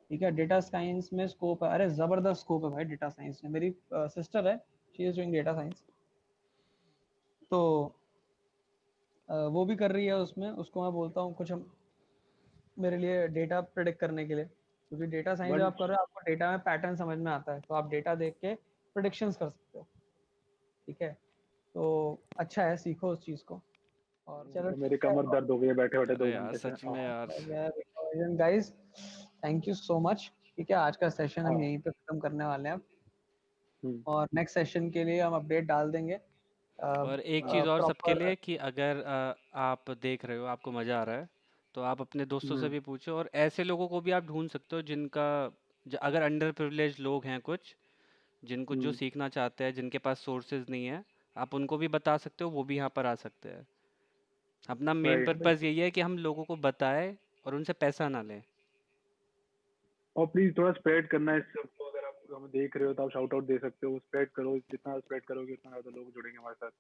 ठीक है डेटा साइंस में स्कोप है अरे जबरदस्त स्कोप है भाई डेटा साइंस में मेरी सिस्टर है she is doing data science. तो वो भी कर रही है उसमें उसको मैं बोलता हूँ कुछ हम मेरे लिए डेटा प्रेडिक्ट करने के लिए क्योंकि डेटा साइंस जब आप वंश, कर रहे हो आपको डेटा में पैटर्न समझ में आता है तो आप डेटा देख के प्रिडिक्शंस कर सकते हो। ठीक है तो अच्छा है सीखो उस चीज़ को। और चलो मेरी ठीक है कमर दर्द हो गई है बैठे बैठे अरे यार 2 घंटे से। सच में यार। Guys thank you so much. ठीक है आज का सेशन हम हाँ। यहीं पे खत्म करने वाले हैं अब। हम्म। और नेक्स्ट सेशन के लिए हम अपडेट डाल देंगे और एक चीज़ और सबके प्रॉपर। लिए कि अगर आप देख रहे हो आपको मज़ा आ रहा है, तो आप अपने दोस्तों से हम्म। भी पूछो, और ऐसे लोगों को भी आप ढूंढ सकते हो जिनका अगर अंडर प्रिविलेज लोग हैं कुछ, जिनको जो हम्म। सीखना चाहते हैं, जिनके पास सोर्सेज नहीं है, आप उनको भी बता सकते हो, वो भी यहाँ पर आ सकते हैं। अपना मेन राइट। पर्पस यही है कि हम लोगों को बताएं और उनसे पैसा ना लें। और प्लीज थोड़ा स्प्रेड करना है इस सबको। अगर आप हमें देख रहे हो तो आप शाउट आउट दे सकते हो, स्प्रेड करो, जितना स्प्रेड करोगे उतना ज्यादा लोग जुड़ेंगे हमारे साथ।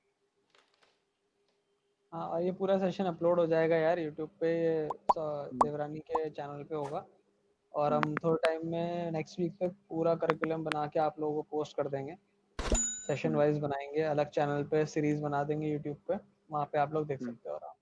हाँ, और ये पूरा सेशन अपलोड हो जाएगा यार यूट्यूब पे, ये हम्म। देवरानी के चैनल पे होगा। और हम्म। हम थोड़े टाइम में नेक्स्ट वीक तक पूरा करिकुलम बना के आप लोगों को पोस्ट कर देंगे। सेशन हम्म। वाइज बनाएंगे, अलग चैनल पे सीरीज बना देंगे यूट्यूब पे, वहाँ पे आप लोग देख हम्म। सकते हो आराम